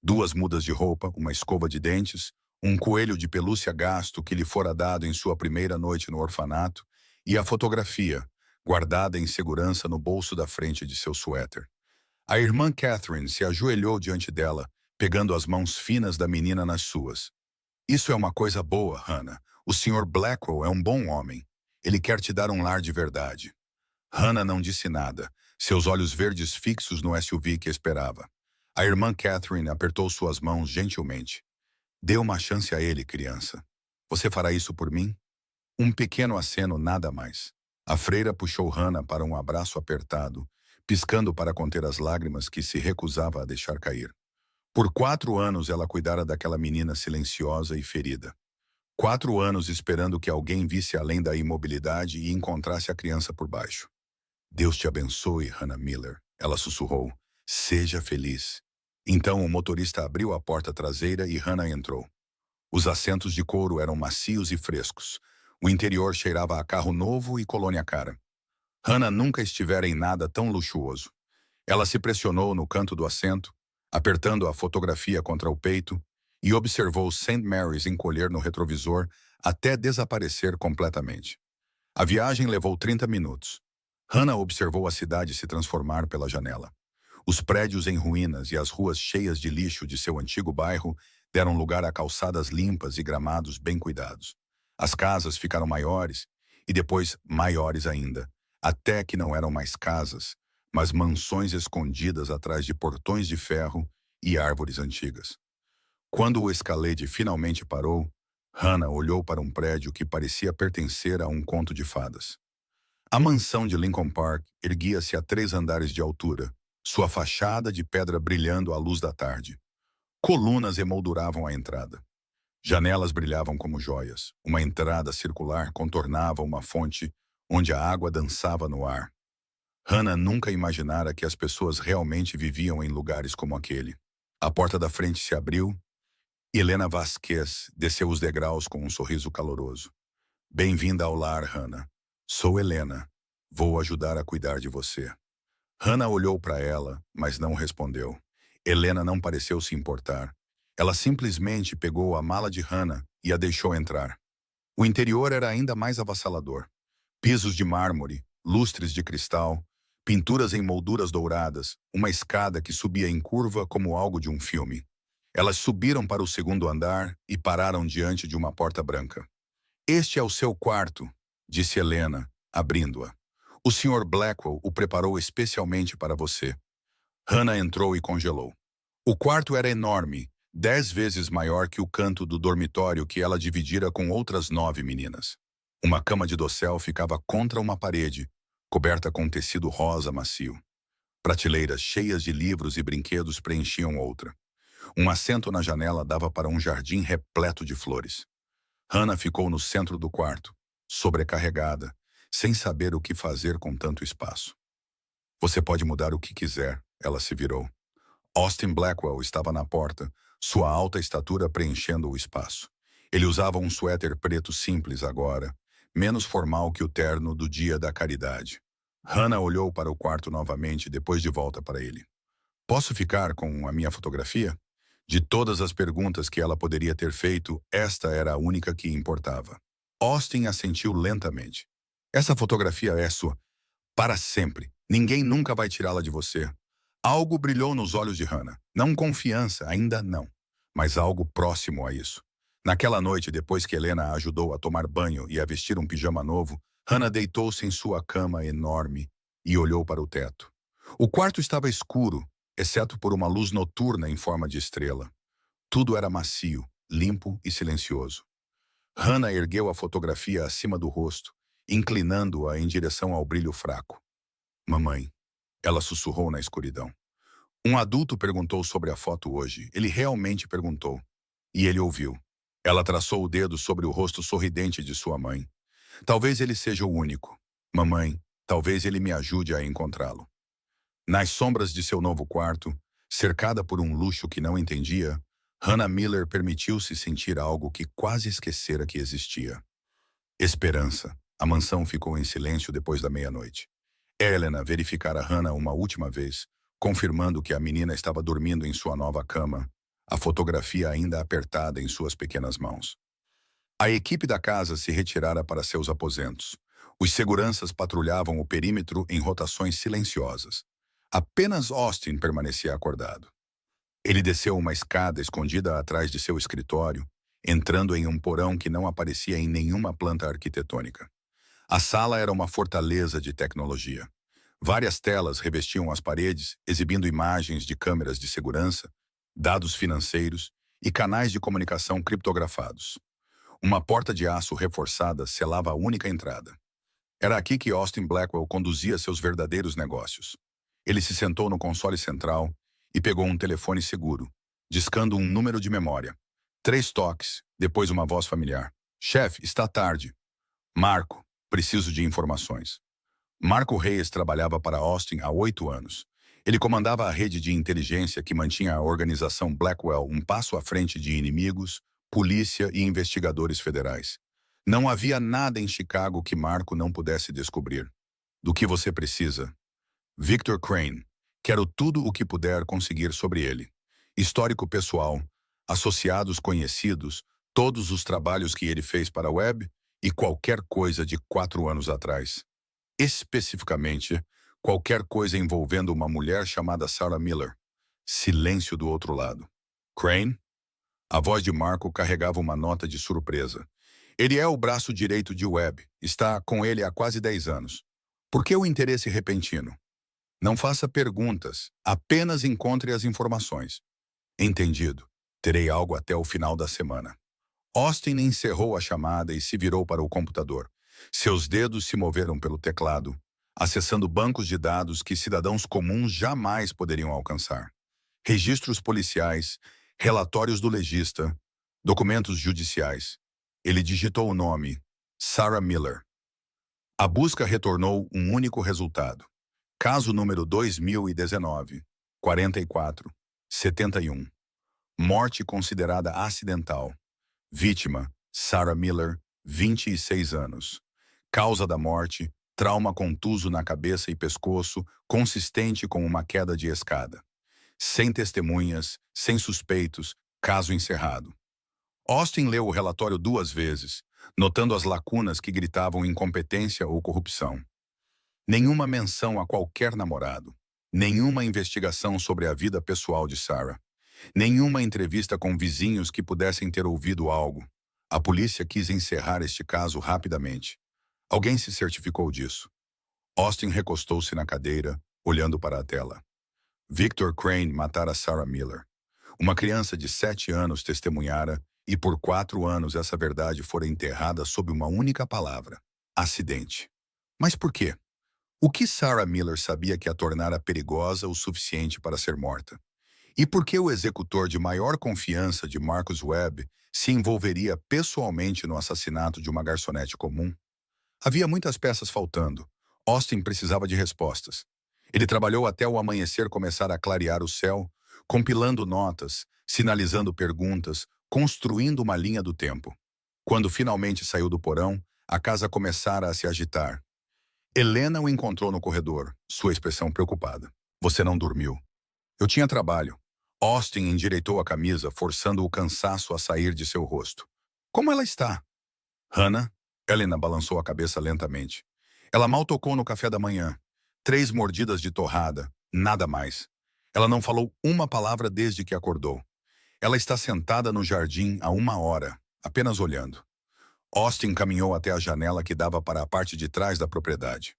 2 mudas de roupa, uma escova de dentes, um coelho de pelúcia gasto que lhe fora dado em sua primeira noite no orfanato, e a fotografia, guardada em segurança no bolso da frente de seu suéter. A irmã Catherine se ajoelhou diante dela, pegando as mãos finas da menina nas suas. Isso é uma coisa boa, Hannah. O Sr. Blackwell é um bom homem. Ele quer te dar um lar de verdade. Hannah não disse nada, seus olhos verdes fixos no SUV que esperava. A irmã Catherine apertou suas mãos gentilmente. Dê uma chance a ele, criança. Você fará isso por mim? Um pequeno aceno, nada mais. A freira puxou Hannah para um abraço apertado, piscando para conter as lágrimas que se recusava a deixar cair. Por 4 anos ela cuidara daquela menina silenciosa e ferida. 4 anos esperando que alguém visse além da imobilidade e encontrasse a criança por baixo. Deus te abençoe, Hannah Miller, ela sussurrou. Seja feliz. Então o motorista abriu a porta traseira e Hannah entrou. Os assentos de couro eram macios e frescos. O interior cheirava a carro novo e colônia cara. Hannah nunca estivera em nada tão luxuoso. Ela se pressionou no canto do assento, apertando a fotografia contra o peito, e observou St. Mary's encolher no retrovisor até desaparecer completamente. A viagem levou 30 minutos. Hannah observou a cidade se transformar pela janela. Os prédios em ruínas e as ruas cheias de lixo de seu antigo bairro deram lugar a calçadas limpas e gramados bem cuidados. As casas ficaram maiores e depois maiores ainda, até que não eram mais casas, mas mansões escondidas atrás de portões de ferro e árvores antigas. Quando o Escalade finalmente parou, Hannah olhou para um prédio que parecia pertencer a um conto de fadas. A mansão de Lincoln Park erguia-se a 3 andares de altura, sua fachada de pedra brilhando à luz da tarde. Colunas emolduravam a entrada. Janelas brilhavam como joias. Uma entrada circular contornava uma fonte onde a água dançava no ar. Hannah nunca imaginara que as pessoas realmente viviam em lugares como aquele. A porta da frente se abriu e Helena Vasquez desceu os degraus com um sorriso caloroso. Bem-vinda ao lar, Hannah. Sou Helena. Vou ajudar a cuidar de você. Hannah olhou para ela, mas não respondeu. Helena não pareceu se importar. Ela simplesmente pegou a mala de Hannah e a deixou entrar. O interior era ainda mais avassalador. Pisos de mármore, lustres de cristal, pinturas em molduras douradas, uma escada que subia em curva como algo de um filme. Elas subiram para o 2º andar e pararam diante de uma porta branca. Este é o seu quarto, disse Helena, abrindo-a. O Sr. Blackwell o preparou especialmente para você. Hannah entrou e congelou. O quarto era enorme, 10 vezes maior que o canto do dormitório que ela dividira com outras 9 meninas. Uma cama de dossel ficava contra uma parede, coberta com tecido rosa macio. Prateleiras cheias de livros e brinquedos preenchiam outra. Um assento na janela dava para um jardim repleto de flores. Hannah ficou no centro do quarto, sobrecarregada, sem saber o que fazer com tanto espaço. Você pode mudar o que quiser, ela se virou. Austin Blackwell estava na porta, sua alta estatura preenchendo o espaço. Ele usava um suéter preto simples agora, menos formal que o terno do dia da caridade. Hannah olhou para o quarto novamente depois de volta para ele. Posso ficar com a minha fotografia? De todas as perguntas que ela poderia ter feito, esta era a única que importava. Austin assentiu lentamente. Essa fotografia é sua. Para sempre. Ninguém nunca vai tirá-la de você. Algo brilhou nos olhos de Hannah. Não confiança, ainda não. Mas algo próximo a isso. Naquela noite, depois que Helena a ajudou a tomar banho e a vestir um pijama novo, Hannah deitou-se em sua cama enorme e olhou para o teto. O quarto estava escuro, exceto por uma luz noturna em forma de estrela. Tudo era macio, limpo e silencioso. Hannah ergueu a fotografia acima do rosto, inclinando-a em direção ao brilho fraco. Mamãe, ela sussurrou na escuridão. Um adulto perguntou sobre a foto hoje. Ele realmente perguntou. E ele ouviu. Ela traçou o dedo sobre o rosto sorridente de sua mãe. Talvez ele seja o único. Mamãe, talvez ele me ajude a encontrá-lo. Nas sombras de seu novo quarto, cercada por um luxo que não entendia, Hannah Miller permitiu-se sentir algo que quase esquecera que existia. Esperança. A mansão ficou em silêncio depois da meia-noite. Helena verificara Hannah uma última vez, confirmando que a menina estava dormindo em sua nova cama, a fotografia ainda apertada em suas pequenas mãos. A equipe da casa se retirara para seus aposentos. Os seguranças patrulhavam o perímetro em rotações silenciosas. Apenas Austin permanecia acordado. Ele desceu uma escada escondida atrás de seu escritório, entrando em um porão que não aparecia em nenhuma planta arquitetônica. A sala era uma fortaleza de tecnologia. Várias telas revestiam as paredes, exibindo imagens de câmeras de segurança, dados financeiros e canais de comunicação criptografados. Uma porta de aço reforçada selava a única entrada. Era aqui que Austin Blackwell conduzia seus verdadeiros negócios. Ele se sentou no console central e pegou um telefone seguro, discando um número de memória. 3 toques, depois uma voz familiar. Chefe, está tarde. Marco, preciso de informações. Marco Reyes trabalhava para Austin há 8 anos. Ele comandava a rede de inteligência que mantinha a organização Blackwell um passo à frente de inimigos, polícia e investigadores federais. Não havia nada em Chicago que Marco não pudesse descobrir. Do que você precisa? Victor Crane. Quero tudo o que puder conseguir sobre ele. Histórico pessoal, associados conhecidos, todos os trabalhos que ele fez para a web e qualquer coisa de 4 anos atrás. Especificamente, qualquer coisa envolvendo uma mulher chamada Sarah Miller. Silêncio do outro lado. Crane? A voz de Marco carregava uma nota de surpresa. Ele é o braço direito de web. Está com ele há quase 10 anos. Por que o interesse repentino? Não faça perguntas, apenas encontre as informações. Entendido. Terei algo até o final da semana. Austin encerrou a chamada e se virou para o computador. Seus dedos se moveram pelo teclado, acessando bancos de dados que cidadãos comuns jamais poderiam alcançar. Registros policiais, relatórios do legista, documentos judiciais. Ele digitou o nome, Sarah Miller. A busca retornou um único resultado. Caso número 2019, 44, 71. Morte considerada acidental. Vítima, Sarah Miller, 26 anos. Causa da morte, trauma contuso na cabeça e pescoço, consistente com uma queda de escada. Sem testemunhas, sem suspeitos, caso encerrado. Austin leu o relatório 2 vezes, notando as lacunas que gritavam incompetência ou corrupção. Nenhuma menção a qualquer namorado. Nenhuma investigação sobre a vida pessoal de Sarah. Nenhuma entrevista com vizinhos que pudessem ter ouvido algo. A polícia quis encerrar este caso rapidamente. Alguém se certificou disso. Austin recostou-se na cadeira, olhando para a tela. Victor Crane matara Sarah Miller. Uma criança de 7 anos testemunhara e por 4 anos essa verdade fora enterrada sob uma única palavra: acidente. Mas por quê? O que Sarah Miller sabia que a tornara perigosa o suficiente para ser morta? E por que o executor de maior confiança de Marcus Webb se envolveria pessoalmente no assassinato de uma garçonete comum? Havia muitas peças faltando. Austin precisava de respostas. Ele trabalhou até o amanhecer começar a clarear o céu, compilando notas, sinalizando perguntas, construindo uma linha do tempo. Quando finalmente saiu do porão, a casa começara a se agitar. Helena o encontrou no corredor, sua expressão preocupada. Você não dormiu. Eu tinha trabalho. Austin endireitou a camisa, forçando o cansaço a sair de seu rosto. Como ela está? Hannah? Helena balançou a cabeça lentamente. Ela mal tocou no café da manhã. 3 mordidas de torrada, nada mais. Ela não falou uma palavra desde que acordou. Ela está sentada no jardim há 1 hora. apenas olhando. Austin caminhou até a janela que dava para a parte de trás da propriedade.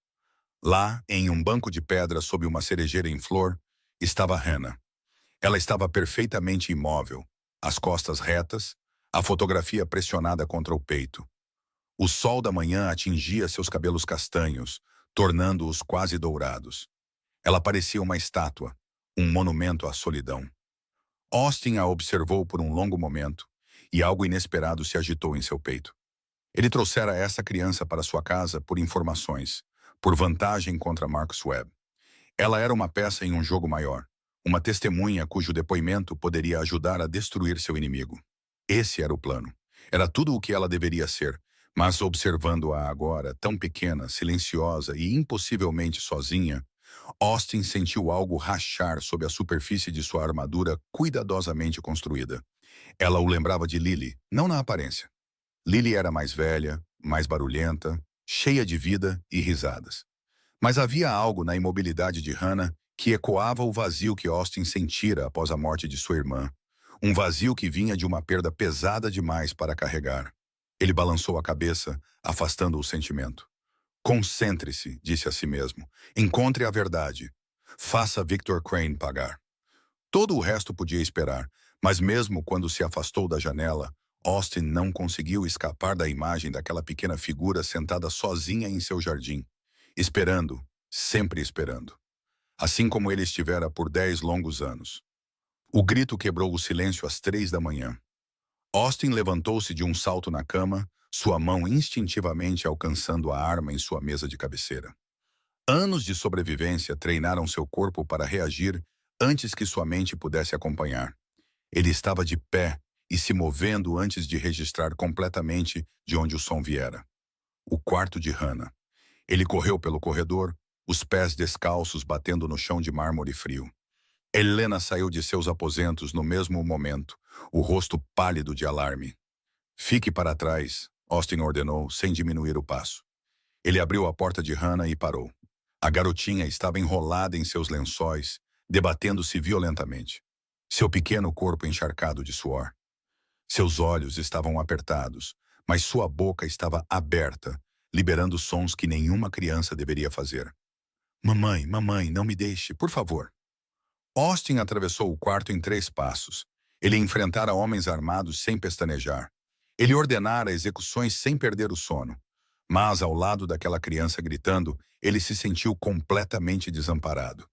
Lá, em um banco de pedra sob uma cerejeira em flor, estava Hannah. Ela estava perfeitamente imóvel, as costas retas, a fotografia pressionada contra o peito. O sol da manhã atingia seus cabelos castanhos, tornando-os quase dourados. Ela parecia uma estátua, um monumento à solidão. Austin a observou por um longo momento, e algo inesperado se agitou em seu peito. Ele trouxera essa criança para sua casa por informações, por vantagem contra Marcus Webb. Ela era uma peça em um jogo maior, uma testemunha cujo depoimento poderia ajudar a destruir seu inimigo. Esse era o plano. Era tudo o que ela deveria ser, mas observando-a agora, tão pequena, silenciosa e impossivelmente sozinha, Austin sentiu algo rachar sob a superfície de sua armadura cuidadosamente construída. Ela o lembrava de Lily, não na aparência. Lily era mais velha, mais barulhenta, cheia de vida e risadas. Mas havia algo na imobilidade de Hannah que ecoava o vazio que Austin sentira após a morte de sua irmã. Um vazio que vinha de uma perda pesada demais para carregar. Ele balançou a cabeça, afastando o sentimento. Concentre-se, disse a si mesmo. Encontre a verdade. Faça Victor Crane pagar. Todo o resto podia esperar, mas mesmo quando se afastou da janela, Austin não conseguiu escapar da imagem daquela pequena figura sentada sozinha em seu jardim, esperando, sempre esperando. Assim como ele estivera por 10 longos anos. O grito quebrou o silêncio às 3 da manhã. Austin levantou-se de um salto na cama, sua mão instintivamente alcançando a arma em sua mesa de cabeceira. Anos de sobrevivência treinaram seu corpo para reagir antes que sua mente pudesse acompanhar. Ele estava de pé e se movendo antes de registrar completamente de onde o som viera. O quarto de Hannah. Ele correu pelo corredor, os pés descalços batendo no chão de mármore frio. Helena saiu de seus aposentos no mesmo momento, o rosto pálido de alarme. Fique para trás, Austin ordenou, sem diminuir o passo. Ele abriu a porta de Hannah e parou. A garotinha estava enrolada em seus lençóis, debatendo-se violentamente. Seu pequeno corpo encharcado de suor. Seus olhos estavam apertados, mas sua boca estava aberta, liberando sons que nenhuma criança deveria fazer. Mamãe, mamãe, não me deixe, por favor. Austin atravessou o quarto em 3 passos. Ele enfrentara homens armados sem pestanejar. Ele ordenara execuções sem perder o sono. Mas, ao lado daquela criança gritando, ele se sentiu completamente desamparado.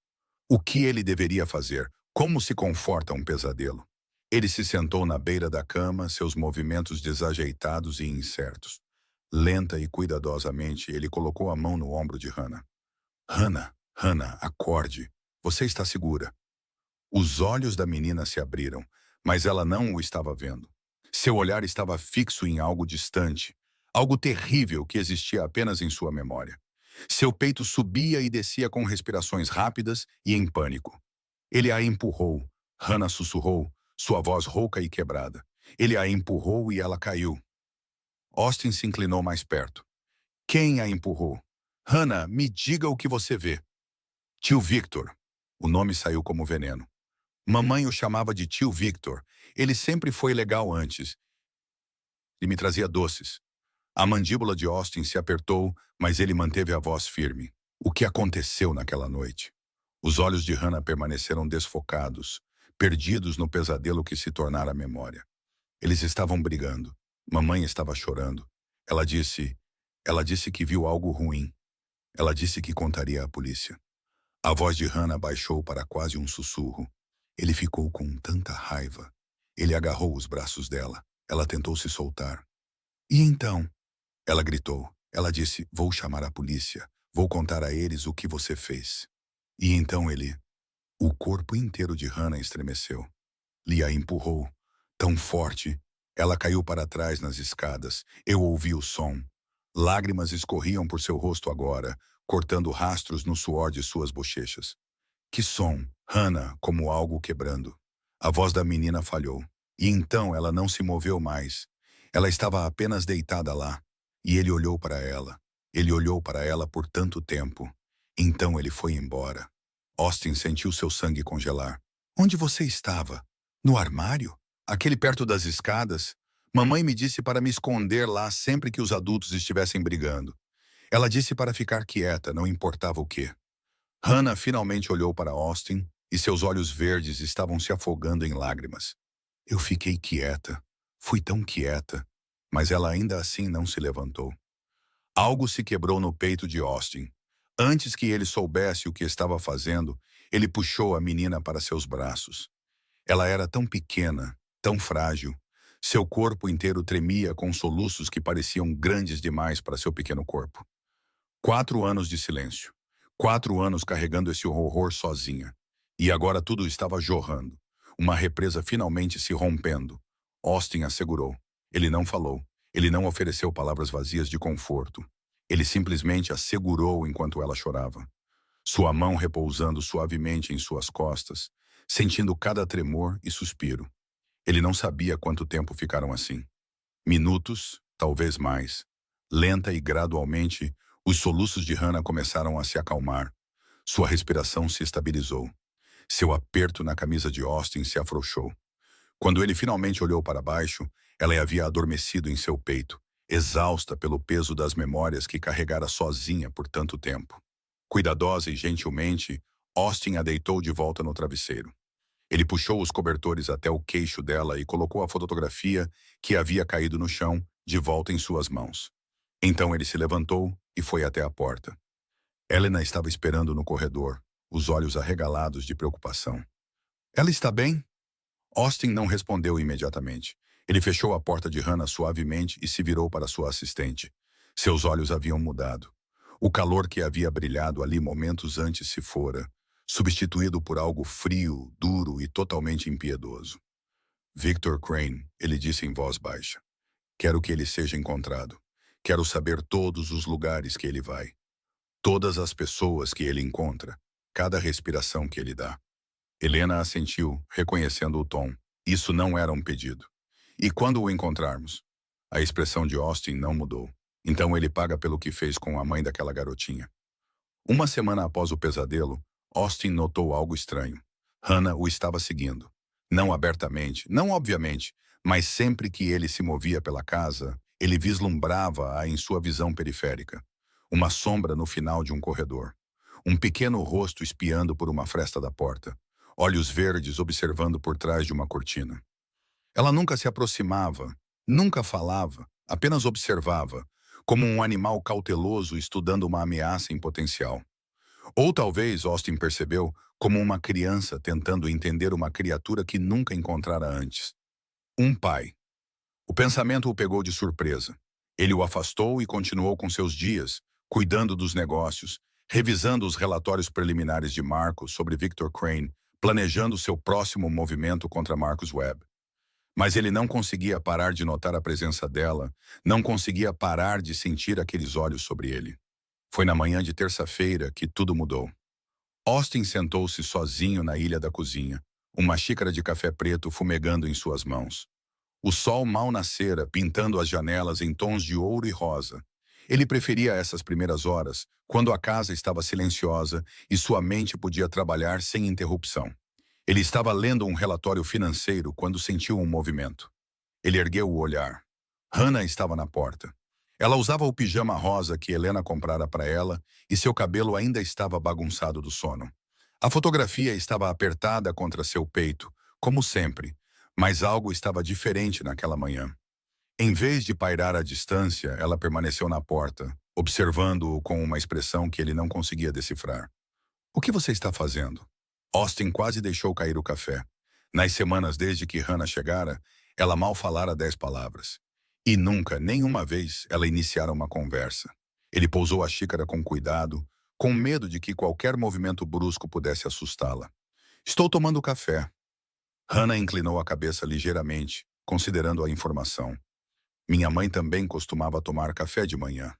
O que ele deveria fazer? Como se conforta um pesadelo? Ele se sentou na beira da cama, seus movimentos desajeitados e incertos. Lenta e cuidadosamente, ele colocou a mão no ombro de Hannah. Hannah, Hannah, acorde. Você está segura. Os olhos da menina se abriram, mas ela não o estava vendo. Seu olhar estava fixo em algo distante, algo terrível que existia apenas em sua memória. Seu peito subia e descia com respirações rápidas e em pânico. Ele a empurrou. Hannah sussurrou, sua voz rouca e quebrada. Ele a empurrou e ela caiu. Austin se inclinou mais perto. Quem a empurrou? Hannah, me diga o que você vê. Tio Victor. O nome saiu como veneno. Mamãe o chamava de tio Victor. Ele sempre foi legal antes. E me trazia doces. A mandíbula de Austin se apertou, mas ele manteve a voz firme. O que aconteceu naquela noite? Os olhos de Hannah permaneceram desfocados, perdidos no pesadelo que se tornara a memória. Eles estavam brigando. Mamãe estava chorando. Ela disse que viu algo ruim. Ela disse que contaria à polícia. A voz de Hannah baixou para quase um sussurro. Ele ficou com tanta raiva. Ele agarrou os braços dela. Ela tentou se soltar. E então? Ela gritou. Ela disse, vou chamar a polícia. Vou contar a eles o que você fez. E então ele... O corpo inteiro de Hannah estremeceu. Lee a empurrou. Tão forte. Ela caiu para trás nas escadas. Eu ouvi o som. Lágrimas escorriam por seu rosto agora, cortando rastros no suor de suas bochechas. Que som! Hannah, como algo quebrando. A voz da menina falhou. E então ela não se moveu mais. Ela estava apenas deitada lá. E ele olhou para ela. Ele olhou para ela por tanto tempo. Então ele foi embora. Austin sentiu seu sangue congelar. Onde você estava? No armário? Aquele perto das escadas? Mamãe me disse para me esconder lá sempre que os adultos estivessem brigando. Ela disse para ficar quieta, não importava o quê. Hannah finalmente olhou para Austin e seus olhos verdes estavam se afogando em lágrimas. Eu fiquei quieta. Fui tão quieta. Mas ela ainda assim não se levantou. Algo se quebrou no peito de Austin. Antes que ele soubesse o que estava fazendo, ele puxou a menina para seus braços. Ela era tão pequena, tão frágil. Seu corpo inteiro tremia com soluços que pareciam grandes demais para seu pequeno corpo. 4 anos de silêncio. 4 anos carregando esse horror sozinha. E agora tudo estava jorrando. Uma represa finalmente se rompendo. Austin assegurou. Ele não falou. Ele não ofereceu palavras vazias de conforto. Ele simplesmente a segurou enquanto ela chorava. Sua mão repousando suavemente em suas costas, sentindo cada tremor e suspiro. Ele não sabia quanto tempo ficaram assim. Minutos, talvez mais. Lenta e gradualmente, os soluços de Hannah começaram a se acalmar. Sua respiração se estabilizou. Seu aperto na camisa de Austin se afrouxou. Quando ele finalmente olhou para baixo, ela havia adormecido em seu peito, exausta pelo peso das memórias que carregara sozinha por tanto tempo. Cuidadosa e gentilmente, Austin a deitou de volta no travesseiro. Ele puxou os cobertores até o queixo dela e colocou a fotografia que havia caído no chão de volta em suas mãos. Então ele se levantou e foi até a porta. Helena estava esperando no corredor, os olhos arregalados de preocupação. Ela está bem? Austin não respondeu imediatamente. Ele fechou a porta de Hannah suavemente e se virou para sua assistente. Seus olhos haviam mudado. O calor que havia brilhado ali momentos antes se fora, substituído por algo frio, duro e totalmente impiedoso. Victor Crane, ele disse em voz baixa. Quero que ele seja encontrado. Quero saber todos os lugares que ele vai. Todas as pessoas que ele encontra. Cada respiração que ele dá. Helena assentiu, reconhecendo o tom. Isso não era um pedido. E quando o encontrarmos? A expressão de Austin não mudou. Então ele paga pelo que fez com a mãe daquela garotinha. Uma semana após o pesadelo, Austin notou algo estranho. Hannah o estava seguindo. Não abertamente, não obviamente, mas sempre que ele se movia pela casa, ele vislumbrava-a em sua visão periférica. Uma sombra no final de um corredor. Um pequeno rosto espiando por uma fresta da porta. Olhos verdes observando por trás de uma cortina. Ela nunca se aproximava, nunca falava, apenas observava, como um animal cauteloso estudando uma ameaça em potencial. Ou talvez Austin percebeu como uma criança tentando entender uma criatura que nunca encontrara antes. Um pai. O pensamento o pegou de surpresa. Ele o afastou e continuou com seus dias, cuidando dos negócios, revisando os relatórios preliminares de Marcos sobre Victor Crane, planejando seu próximo movimento contra Marcus Webb. Mas ele não conseguia parar de notar a presença dela, não conseguia parar de sentir aqueles olhos sobre ele. Foi na manhã de terça-feira que tudo mudou. Austin sentou-se sozinho na ilha da cozinha, uma xícara de café preto fumegando em suas mãos. O sol mal nascera, pintando as janelas em tons de ouro e rosa. Ele preferia essas primeiras horas, quando a casa estava silenciosa e sua mente podia trabalhar sem interrupção. Ele estava lendo um relatório financeiro quando sentiu um movimento. Ele ergueu o olhar. Hannah estava na porta. Ela usava o pijama rosa que Helena comprara para ela e seu cabelo ainda estava bagunçado do sono. A fotografia estava apertada contra seu peito, como sempre, mas algo estava diferente naquela manhã. Em vez de pairar à distância, ela permaneceu na porta, observando-o com uma expressão que ele não conseguia decifrar. O que você está fazendo? Austin quase deixou cair o café. Nas semanas desde que Hannah chegara, ela mal falara 10 palavras. E nunca, nenhuma vez, ela iniciara uma conversa. Ele pousou a xícara com cuidado, com medo de que qualquer movimento brusco pudesse assustá-la. Estou tomando café. Hannah inclinou a cabeça ligeiramente, considerando a informação. Minha mãe também costumava tomar café de manhã.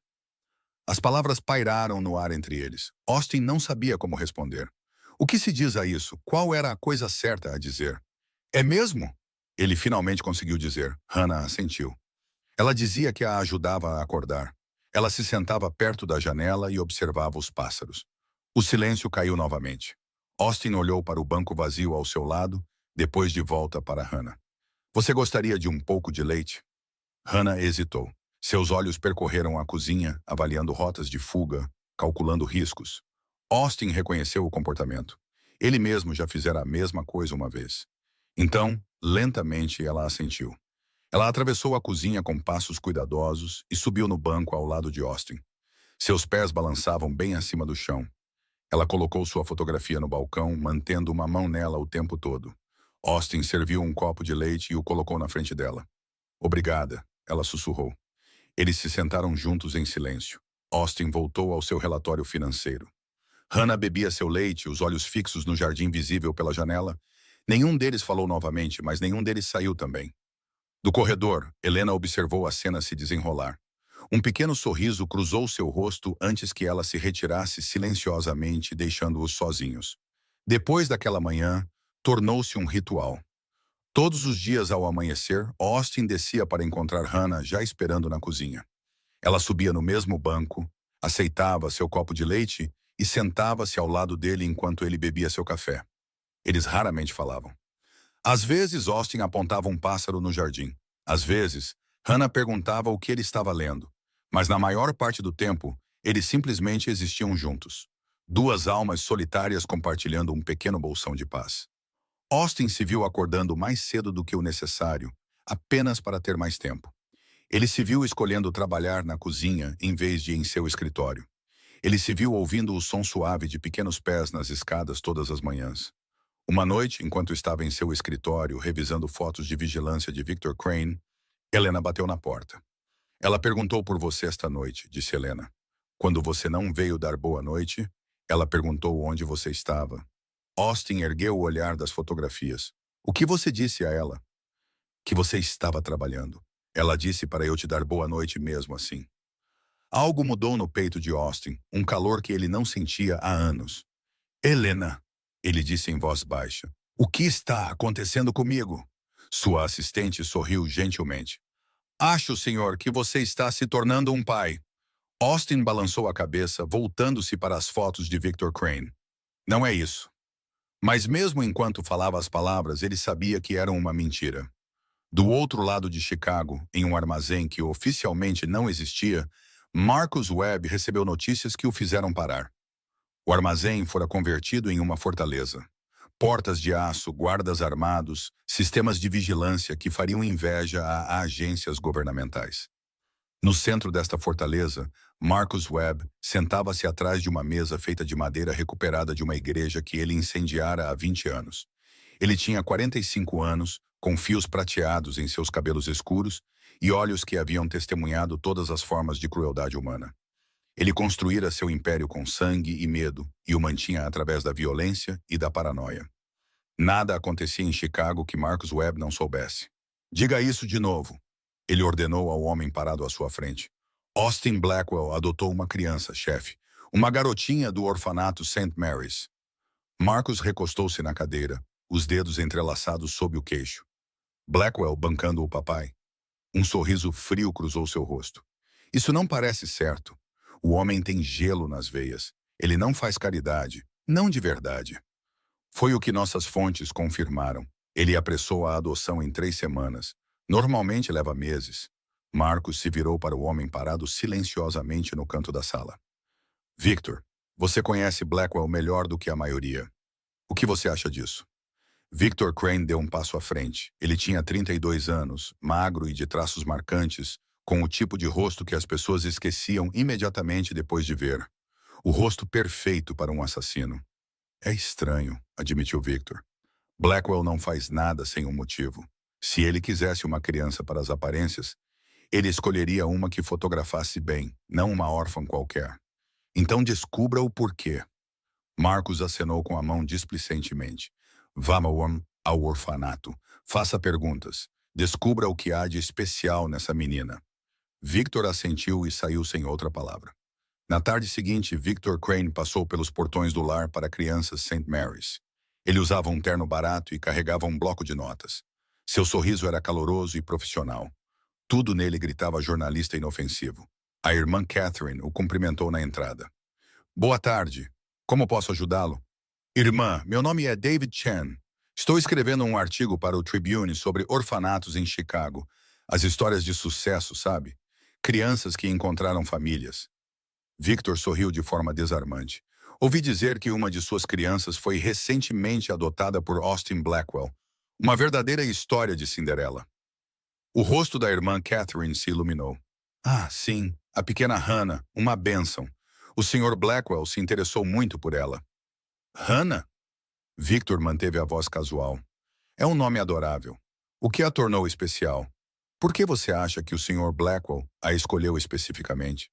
As palavras pairaram no ar entre eles. Austin não sabia como responder. O que se diz a isso? Qual era a coisa certa a dizer? É mesmo? Ele finalmente conseguiu dizer. Hannah assentiu. Ela dizia que a ajudava a acordar. Ela se sentava perto da janela e observava os pássaros. O silêncio caiu novamente. Austin olhou para o banco vazio ao seu lado, depois de volta para Hannah. Você gostaria de um pouco de leite? Hannah hesitou. Seus olhos percorreram a cozinha, avaliando rotas de fuga, calculando riscos. Austin reconheceu o comportamento. Ele mesmo já fizera a mesma coisa uma vez. Então, lentamente, ela assentiu. Ela atravessou a cozinha com passos cuidadosos e subiu no banco ao lado de Austin. Seus pés balançavam bem acima do chão. Ela colocou sua fotografia no balcão, mantendo uma mão nela o tempo todo. Austin serviu um copo de leite e o colocou na frente dela. Obrigada, ela sussurrou. Eles se sentaram juntos em silêncio. Austin voltou ao seu relatório financeiro. Hannah bebia seu leite, os olhos fixos no jardim visível pela janela. Nenhum deles falou novamente, mas nenhum deles saiu também. Do corredor, Helena observou a cena se desenrolar. Um pequeno sorriso cruzou seu rosto antes que ela se retirasse silenciosamente, deixando-os sozinhos. Depois daquela manhã, tornou-se um ritual. Todos os dias ao amanhecer, Austin descia para encontrar Hannah já esperando na cozinha. Ela subia no mesmo banco, aceitava seu copo de leite e sentava-se ao lado dele enquanto ele bebia seu café. Eles raramente falavam. Às vezes, Austin apontava um pássaro no jardim. Às vezes, Hannah perguntava o que ele estava lendo. Mas na maior parte do tempo, eles simplesmente existiam juntos. Duas almas solitárias compartilhando um pequeno bolsão de paz. Austin se viu acordando mais cedo do que o necessário, apenas para ter mais tempo. Ele se viu escolhendo trabalhar na cozinha em vez de em seu escritório. Ele se viu ouvindo o som suave de pequenos pés nas escadas todas as manhãs. Uma noite, enquanto estava em seu escritório revisando fotos de vigilância de Victor Crane, Helena bateu na porta. Ela perguntou por você esta noite, disse Helena. Quando você não veio dar boa noite, ela perguntou onde você estava. Austin ergueu o olhar das fotografias. O que você disse a ela? Que você estava trabalhando. Ela disse para eu te dar boa noite mesmo assim. Algo mudou no peito de Austin, um calor que ele não sentia há anos. Helena, ele disse em voz baixa, o que está acontecendo comigo? Sua assistente sorriu gentilmente. Acho, senhor, que você está se tornando um pai. Austin balançou a cabeça, voltando-se para as fotos de Victor Crane. Não é isso. Mas mesmo enquanto falava as palavras, ele sabia que eram uma mentira. Do outro lado de Chicago, em um armazém que oficialmente não existia, Marcus Webb recebeu notícias que o fizeram parar. O armazém fora convertido em uma fortaleza. Portas de aço, guardas armados, sistemas de vigilância que fariam inveja a agências governamentais. No centro desta fortaleza, Marcus Webb sentava-se atrás de uma mesa feita de madeira recuperada de uma igreja que ele incendiara há 20 anos. Ele tinha 45 anos, com fios prateados em seus cabelos escuros e olhos que haviam testemunhado todas as formas de crueldade humana. Ele construíra seu império com sangue e medo e o mantinha através da violência e da paranoia. Nada acontecia em Chicago que Marcus Webb não soubesse. Diga isso de novo, ele ordenou ao homem parado à sua frente. Austin Blackwell adotou uma criança, chefe, uma garotinha do orfanato St. Mary's. Marcus recostou-se na cadeira, os dedos entrelaçados sob o queixo. Blackwell bancando o papai. Um sorriso frio cruzou seu rosto. Isso não parece certo. O homem tem gelo nas veias. Ele não faz caridade, não de verdade. Foi o que nossas fontes confirmaram. Ele apressou a adoção em 3 semanas. Normalmente leva meses. Marcos se virou para o homem parado silenciosamente no canto da sala. Victor, você conhece Blackwell melhor do que a maioria. O que você acha disso? Victor Crane deu um passo à frente. Ele tinha 32 anos, magro e de traços marcantes, com o tipo de rosto que as pessoas esqueciam imediatamente depois de ver. O rosto perfeito para um assassino. É estranho, admitiu Victor. Blackwell não faz nada sem um motivo. Se ele quisesse uma criança para as aparências, ele escolheria uma que fotografasse bem, não uma órfã qualquer. Então descubra o porquê. Marcos acenou com a mão displicentemente. Vá ao orfanato. Faça perguntas. Descubra o que há de especial nessa menina. Victor assentiu e saiu sem outra palavra. Na tarde seguinte, Victor Crane passou pelos portões do lar para crianças St. Mary's. Ele usava um terno barato e carregava um bloco de notas. Seu sorriso era caloroso e profissional. Tudo nele gritava jornalista inofensivo. A irmã Catherine o cumprimentou na entrada. Boa tarde. Como posso ajudá-lo? Irmã, meu nome é David Chen. Estou escrevendo um artigo para o Tribune sobre orfanatos em Chicago. As histórias de sucesso, sabe? Crianças que encontraram famílias. Victor sorriu de forma desarmante. Ouvi dizer que uma de suas crianças foi recentemente adotada por Austin Blackwell. Uma verdadeira história de Cinderela. O rosto da irmã Catherine se iluminou. Ah, sim, a pequena Hannah, uma bênção. O Sr. Blackwell se interessou muito por ela. Hannah? Victor manteve a voz casual. É um nome adorável. O que a tornou especial? Por que você acha que o Sr. Blackwell a escolheu especificamente?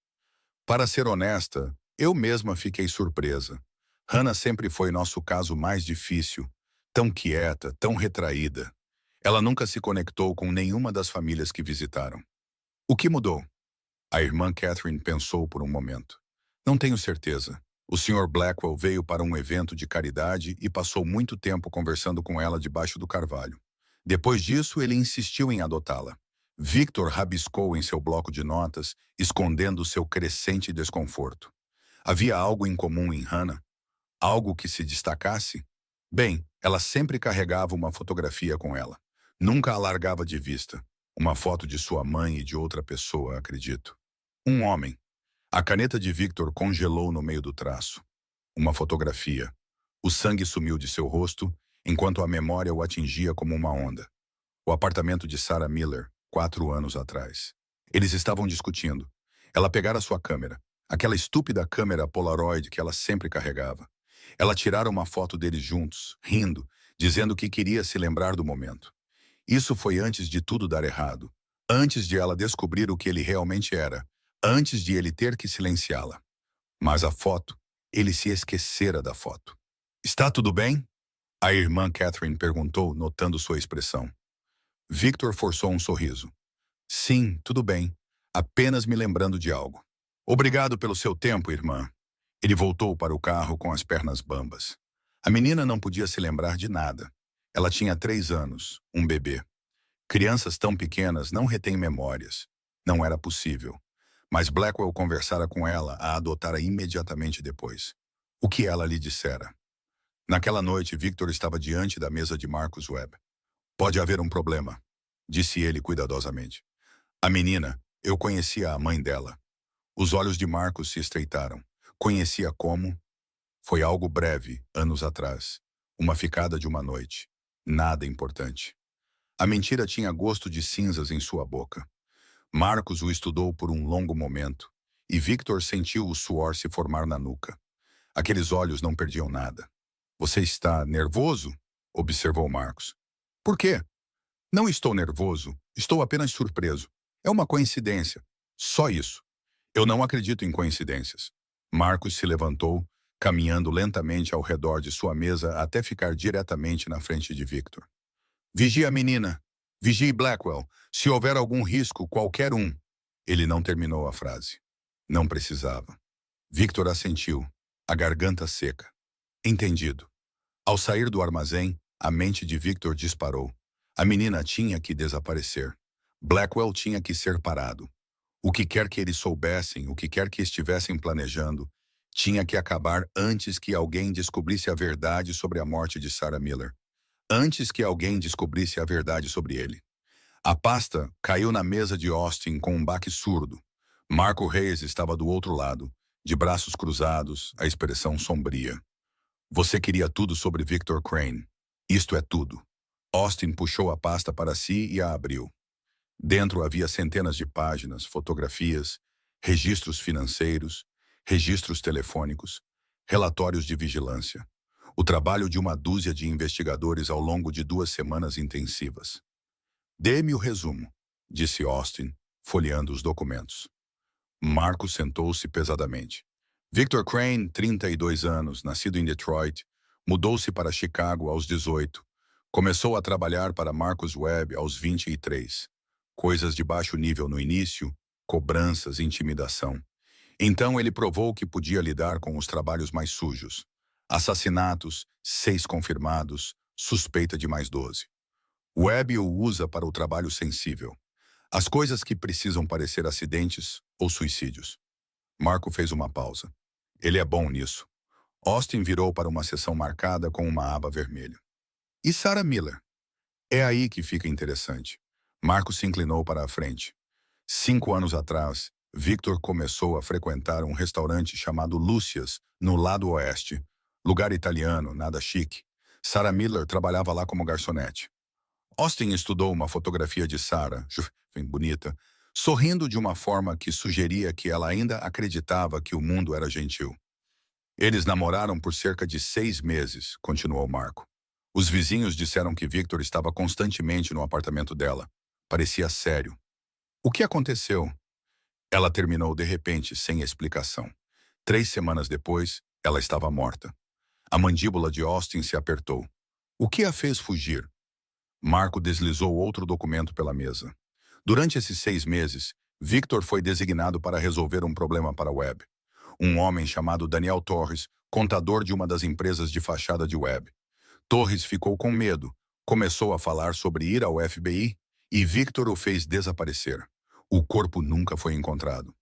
Para ser honesta, eu mesma fiquei surpresa. Hannah sempre foi nosso caso mais difícil. Tão quieta, tão retraída. Ela nunca se conectou com nenhuma das famílias que visitaram. O que mudou? A irmã Catherine pensou por um momento. Não tenho certeza. O Sr. Blackwell veio para um evento de caridade e passou muito tempo conversando com ela debaixo do carvalho. Depois disso, ele insistiu em adotá-la. Victor rabiscou em seu bloco de notas, escondendo seu crescente desconforto. Havia algo em comum em Hannah? Algo que se destacasse? Bem, ela sempre carregava uma fotografia com ela. Nunca a largava de vista. Uma foto de sua mãe e de outra pessoa, acredito. Um homem. A caneta de Victor congelou no meio do traço. Uma fotografia. O sangue sumiu de seu rosto, enquanto a memória o atingia como uma onda. O apartamento de Sarah Miller, 4 anos atrás. Eles estavam discutindo. Ela pegara sua câmera, aquela estúpida câmera Polaroid que ela sempre carregava. Ela tirara uma foto deles juntos, rindo, dizendo que queria se lembrar do momento. Isso foi antes de tudo dar errado. Antes de ela descobrir o que ele realmente era. Antes de ele ter que silenciá-la. Mas a foto, ele se esquecera da foto. Está tudo bem? A irmã Catherine perguntou, notando sua expressão. Victor forçou um sorriso. Sim, tudo bem. Apenas me lembrando de algo. Obrigado pelo seu tempo, irmã. Ele voltou para o carro com as pernas bambas. A menina não podia se lembrar de nada. Ela tinha 3 anos, um bebê. Crianças tão pequenas não retêm memórias. Não era possível. Mas Blackwell conversara com ela, a adotara imediatamente depois. O que ela lhe dissera? Naquela noite, Victor estava diante da mesa de Marcus Webb. Pode haver um problema, disse ele cuidadosamente. A menina, eu conhecia a mãe dela. Os olhos de Marcus se estreitaram. Conhecia como? Foi algo breve, anos atrás. Uma ficada de uma noite. Nada importante. A mentira tinha gosto de cinzas em sua boca. Marcus o estudou por um longo momento, e Victor sentiu o suor se formar na nuca. Aqueles olhos não perdiam nada. Você está nervoso? Observou Marcus. Por quê? Não estou nervoso, estou apenas surpreso. É uma coincidência. Só isso. Eu não acredito em coincidências. Marcus se levantou, caminhando lentamente ao redor de sua mesa até ficar diretamente na frente de Victor. Vigie a menina. Vigie Blackwell. Se houver algum risco, qualquer um. Ele não terminou a frase. Não precisava. Victor assentiu, a garganta seca. Entendido. Ao sair do armazém, a mente de Victor disparou. A menina tinha que desaparecer. Blackwell tinha que ser parado. O que quer que eles soubessem, o que quer que estivessem planejando, tinha que acabar antes que alguém descobrisse a verdade sobre a morte de Sarah Miller. Antes que alguém descobrisse a verdade sobre ele. A pasta caiu na mesa de Austin com um baque surdo. Marco Reis estava do outro lado, de braços cruzados, a expressão sombria. Você queria tudo sobre Victor Crane. Isto é tudo. Austin puxou a pasta para si e a abriu. Dentro havia centenas de páginas, fotografias, registros financeiros, registros telefônicos, relatórios de vigilância. O trabalho de uma dúzia de investigadores ao longo de 2 semanas intensivas. Dê-me o resumo, disse Austin, folheando os documentos. Marco sentou-se pesadamente. Victor Crane, 32 anos, nascido em Detroit, mudou-se para Chicago aos 18. Começou a trabalhar para Marcus Webb aos 23. Coisas de baixo nível no início, cobranças, intimidação. Então ele provou que podia lidar com os trabalhos mais sujos. Assassinatos, 6 confirmados, suspeita de mais 12. Webb o usa para o trabalho sensível. As coisas que precisam parecer acidentes ou suicídios. Marco fez uma pausa. Ele é bom nisso. Austin virou para uma seção marcada com uma aba vermelha. E Sarah Miller? É aí que fica interessante. Marco se inclinou para a frente. 5 anos atrás, Victor começou a frequentar um restaurante chamado Lúcia's, no lado oeste. Lugar italiano, nada chique. Sarah Miller trabalhava lá como garçonete. Austin estudou uma fotografia de Sarah, jovem bonita, sorrindo de uma forma que sugeria que ela ainda acreditava que o mundo era gentil. Eles namoraram por cerca de 6 meses, continuou Marco. Os vizinhos disseram que Victor estava constantemente no apartamento dela. Parecia sério. O que aconteceu? Ela terminou de repente, sem explicação. 3 semanas depois, ela estava morta. A mandíbula de Austin se apertou. O que a fez fugir? Marco deslizou outro documento pela mesa. Durante esses 6 meses, Victor foi designado para resolver um problema para a web. Um homem chamado Daniel Torres, contador de uma das empresas de fachada de web. Torres ficou com medo, começou a falar sobre ir ao FBI e Victor o fez desaparecer. O corpo nunca foi encontrado.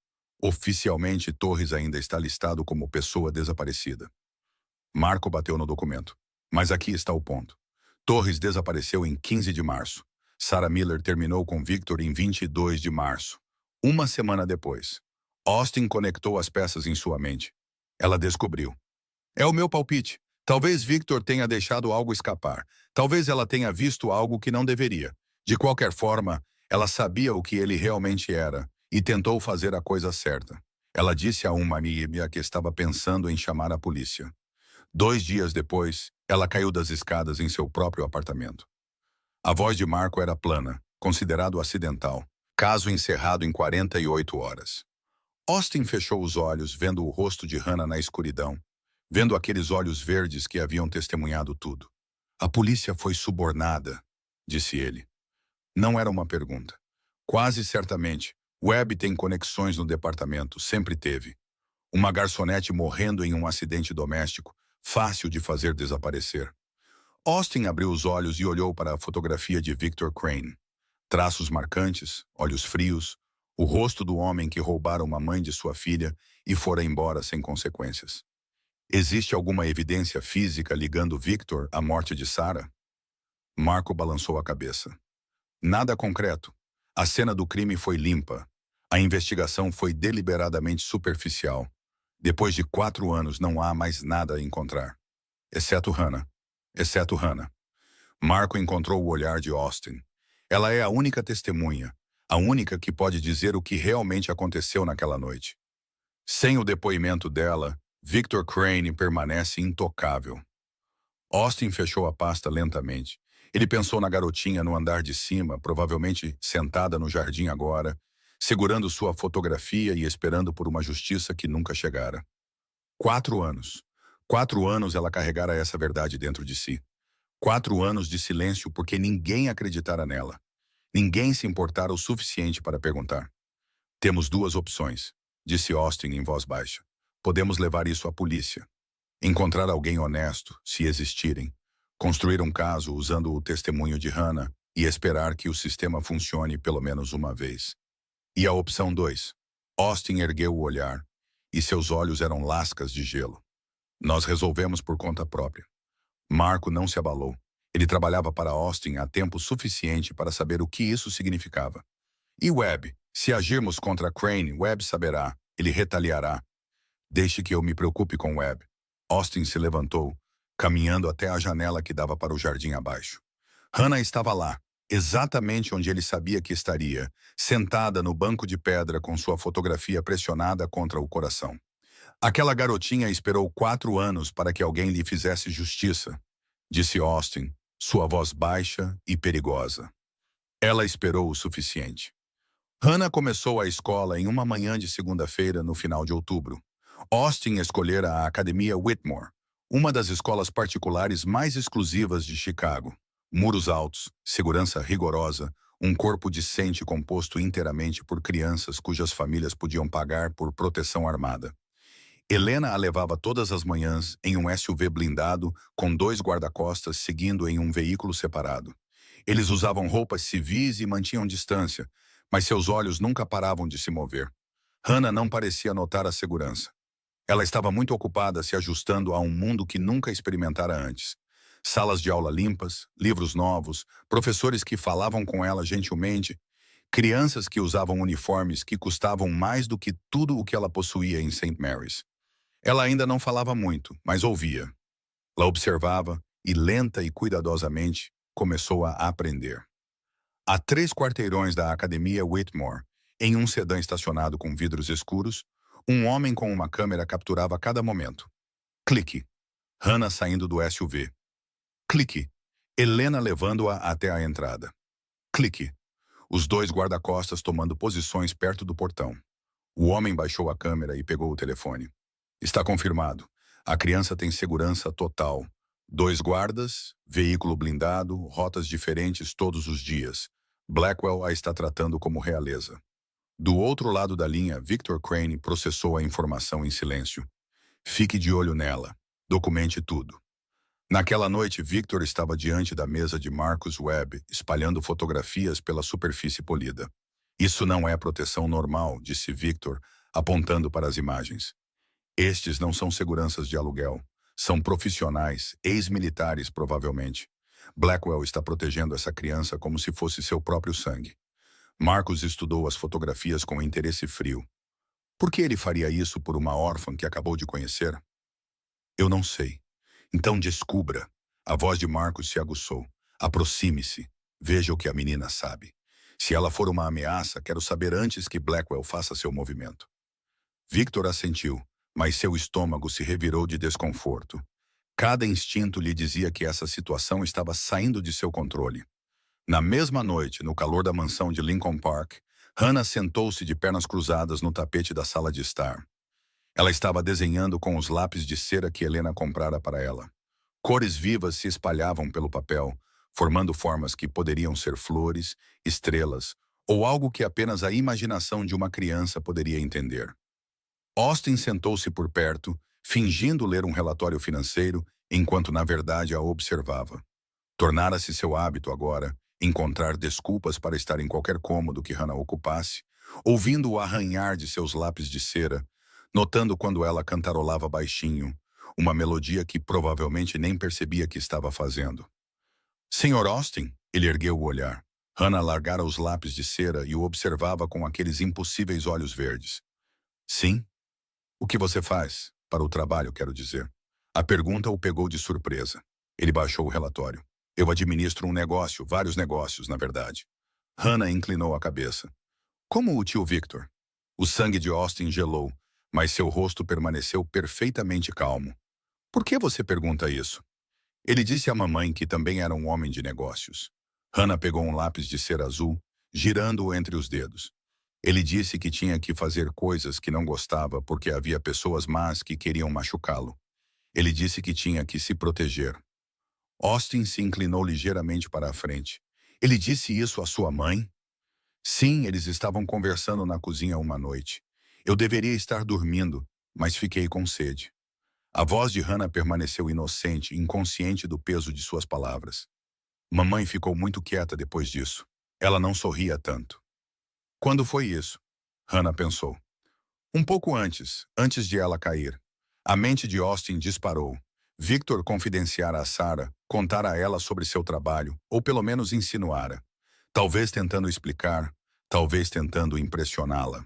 Oficialmente, Torres ainda está listado como pessoa desaparecida. Marco bateu no documento. Mas aqui está o ponto. Torres desapareceu em 15 de março. Sarah Miller terminou com Victor em 22 de março. Uma semana depois, Austin conectou as peças em sua mente. Ela descobriu. É o meu palpite. Talvez Victor tenha deixado algo escapar. Talvez ela tenha visto algo que não deveria. De qualquer forma, ela sabia o que ele realmente era e tentou fazer a coisa certa. Ela disse a uma amiga que estava pensando em chamar a polícia. 2 dias depois, ela caiu das escadas em seu próprio apartamento. A voz de Marco era plana, considerado acidental. Caso encerrado em 48 horas. Austin fechou os olhos, vendo o rosto de Hannah na escuridão, vendo aqueles olhos verdes que haviam testemunhado tudo. A polícia foi subornada, disse ele. Não era uma pergunta. Quase certamente, Webb tem conexões no departamento, sempre teve. Uma garçonete morrendo em um acidente doméstico, fácil de fazer desaparecer. Austin abriu os olhos e olhou para a fotografia de Victor Crane. Traços marcantes, olhos frios, o rosto do homem que roubara uma mãe de sua filha e fora embora sem consequências. Existe alguma evidência física ligando Victor à morte de Sarah? Marco balançou a cabeça. Nada concreto. A cena do crime foi limpa. A investigação foi deliberadamente superficial. Depois de 4 anos não há mais nada a encontrar. Exceto Hannah. Exceto Hannah. Marco encontrou o olhar de Austin. Ela é a única testemunha, a única que pode dizer o que realmente aconteceu naquela noite. Sem o depoimento dela, Victor Crane permanece intocável. Austin fechou a pasta lentamente. Ele pensou na garotinha no andar de cima, provavelmente sentada no jardim agora, segurando sua fotografia e esperando por uma justiça que nunca chegara. 4 anos. 4 anos ela carregara essa verdade dentro de si. 4 anos de silêncio porque ninguém acreditara nela. Ninguém se importara o suficiente para perguntar. Temos 2 opções, disse Austin em voz baixa. Podemos levar isso à polícia. Encontrar alguém honesto, se existirem. Construir um caso usando o testemunho de Hannah e esperar que o sistema funcione pelo menos uma vez. E a opção 2. Austin ergueu o olhar, e seus olhos eram lascas de gelo. Nós resolvemos por conta própria. Marco não se abalou. Ele trabalhava para Austin há tempo suficiente para saber o que isso significava. E Webb? Se agirmos contra Crane, Webb saberá. Ele retaliará. Deixe que eu me preocupe com Webb. Austin se levantou, caminhando até a janela que dava para o jardim abaixo. Hannah estava lá, exatamente onde ele sabia que estaria, sentada no banco de pedra com sua fotografia pressionada contra o coração. Aquela garotinha esperou 4 anos para que alguém lhe fizesse justiça, disse Austin, sua voz baixa e perigosa. Ela esperou o suficiente. Hannah começou a escola em uma manhã de segunda-feira no final de outubro. Austin escolhera a Academia Whitmore, uma das escolas particulares mais exclusivas de Chicago. Muros altos, segurança rigorosa, um corpo discente composto inteiramente por crianças cujas famílias podiam pagar por proteção armada. Helena a levava todas as manhãs em um SUV blindado com 2 guarda-costas seguindo em um veículo separado. Eles usavam roupas civis e mantinham distância, mas seus olhos nunca paravam de se mover. Hannah não parecia notar a segurança. Ela estava muito ocupada se ajustando a um mundo que nunca experimentara antes. Salas de aula limpas, livros novos, professores que falavam com ela gentilmente, crianças que usavam uniformes que custavam mais do que tudo o que ela possuía em St. Mary's. Ela ainda não falava muito, mas ouvia. Ela observava e, lenta e cuidadosamente, começou a aprender. A 3 quarteirões da Academia Whitmore, em um sedã estacionado com vidros escuros, um homem com uma câmera capturava a cada momento. Clique. Hannah saindo do SUV. Clique. Helena levando-a até a entrada. Clique. Os 2 guarda-costas tomando posições perto do portão. O homem baixou a câmera e pegou o telefone. Está confirmado. A criança tem segurança total. 2 guardas, veículo blindado, rotas diferentes todos os dias. Blackwell a está tratando como realeza. Do outro lado da linha, Victor Crane processou a informação em silêncio. Fique de olho nela. Documente tudo. Naquela noite, Victor estava diante da mesa de Marcus Webb, espalhando fotografias pela superfície polida. Isso não é proteção normal, disse Victor, apontando para as imagens. Estes não são seguranças de aluguel. São profissionais, ex-militares, provavelmente. Blackwell está protegendo essa criança como se fosse seu próprio sangue. Marcus estudou as fotografias com interesse frio. Por que ele faria isso por uma órfã que acabou de conhecer? Eu não sei. Então descubra. A voz de Marcus se aguçou. Aproxime-se. Veja o que a menina sabe. Se ela for uma ameaça, quero saber antes que Blackwell faça seu movimento. Victor assentiu, mas seu estômago se revirou de desconforto. Cada instinto lhe dizia que essa situação estava saindo de seu controle. Na mesma noite, no calor da mansão de Lincoln Park, Hannah sentou-se de pernas cruzadas no tapete da sala de estar. Ela estava desenhando com os lápis de cera que Helena comprara para ela. Cores vivas se espalhavam pelo papel, formando formas que poderiam ser flores, estrelas ou algo que apenas a imaginação de uma criança poderia entender. Austin sentou-se por perto, fingindo ler um relatório financeiro, enquanto na verdade a observava. Tornara-se seu hábito agora encontrar desculpas para estar em qualquer cômodo que Hannah ocupasse, ouvindo o arranhar de seus lápis de cera, notando quando ela cantarolava baixinho, uma melodia que provavelmente nem percebia que estava fazendo. Sr. Austin, ele ergueu o olhar. Hannah largara os lápis de cera e o observava com aqueles impossíveis olhos verdes. Sim? O que você faz? Para o trabalho, quero dizer. A pergunta o pegou de surpresa. Ele baixou o relatório. Eu administro um negócio, vários negócios, na verdade. Hannah inclinou a cabeça. Como o tio Victor? O sangue de Austin gelou, mas seu rosto permaneceu perfeitamente calmo. Por que você pergunta isso? Ele disse à mamãe que também era um homem de negócios. Hannah pegou um lápis de cera azul, girando-o entre os dedos. Ele disse que tinha que fazer coisas que não gostava porque havia pessoas más que queriam machucá-lo. Ele disse que tinha que se proteger. Austin se inclinou ligeiramente para a frente. Ele disse isso à sua mãe? Sim, eles estavam conversando na cozinha uma noite. Eu deveria estar dormindo, mas fiquei com sede. A voz de Hannah permaneceu inocente, inconsciente do peso de suas palavras. Mamãe ficou muito quieta depois disso. Ela não sorria tanto. Quando foi isso? Hannah pensou. Um pouco antes de ela cair. A mente de Austin disparou. Victor confidenciara a Sarah, contara a ela sobre seu trabalho, ou pelo menos insinuara. Talvez tentando explicar, talvez tentando impressioná-la.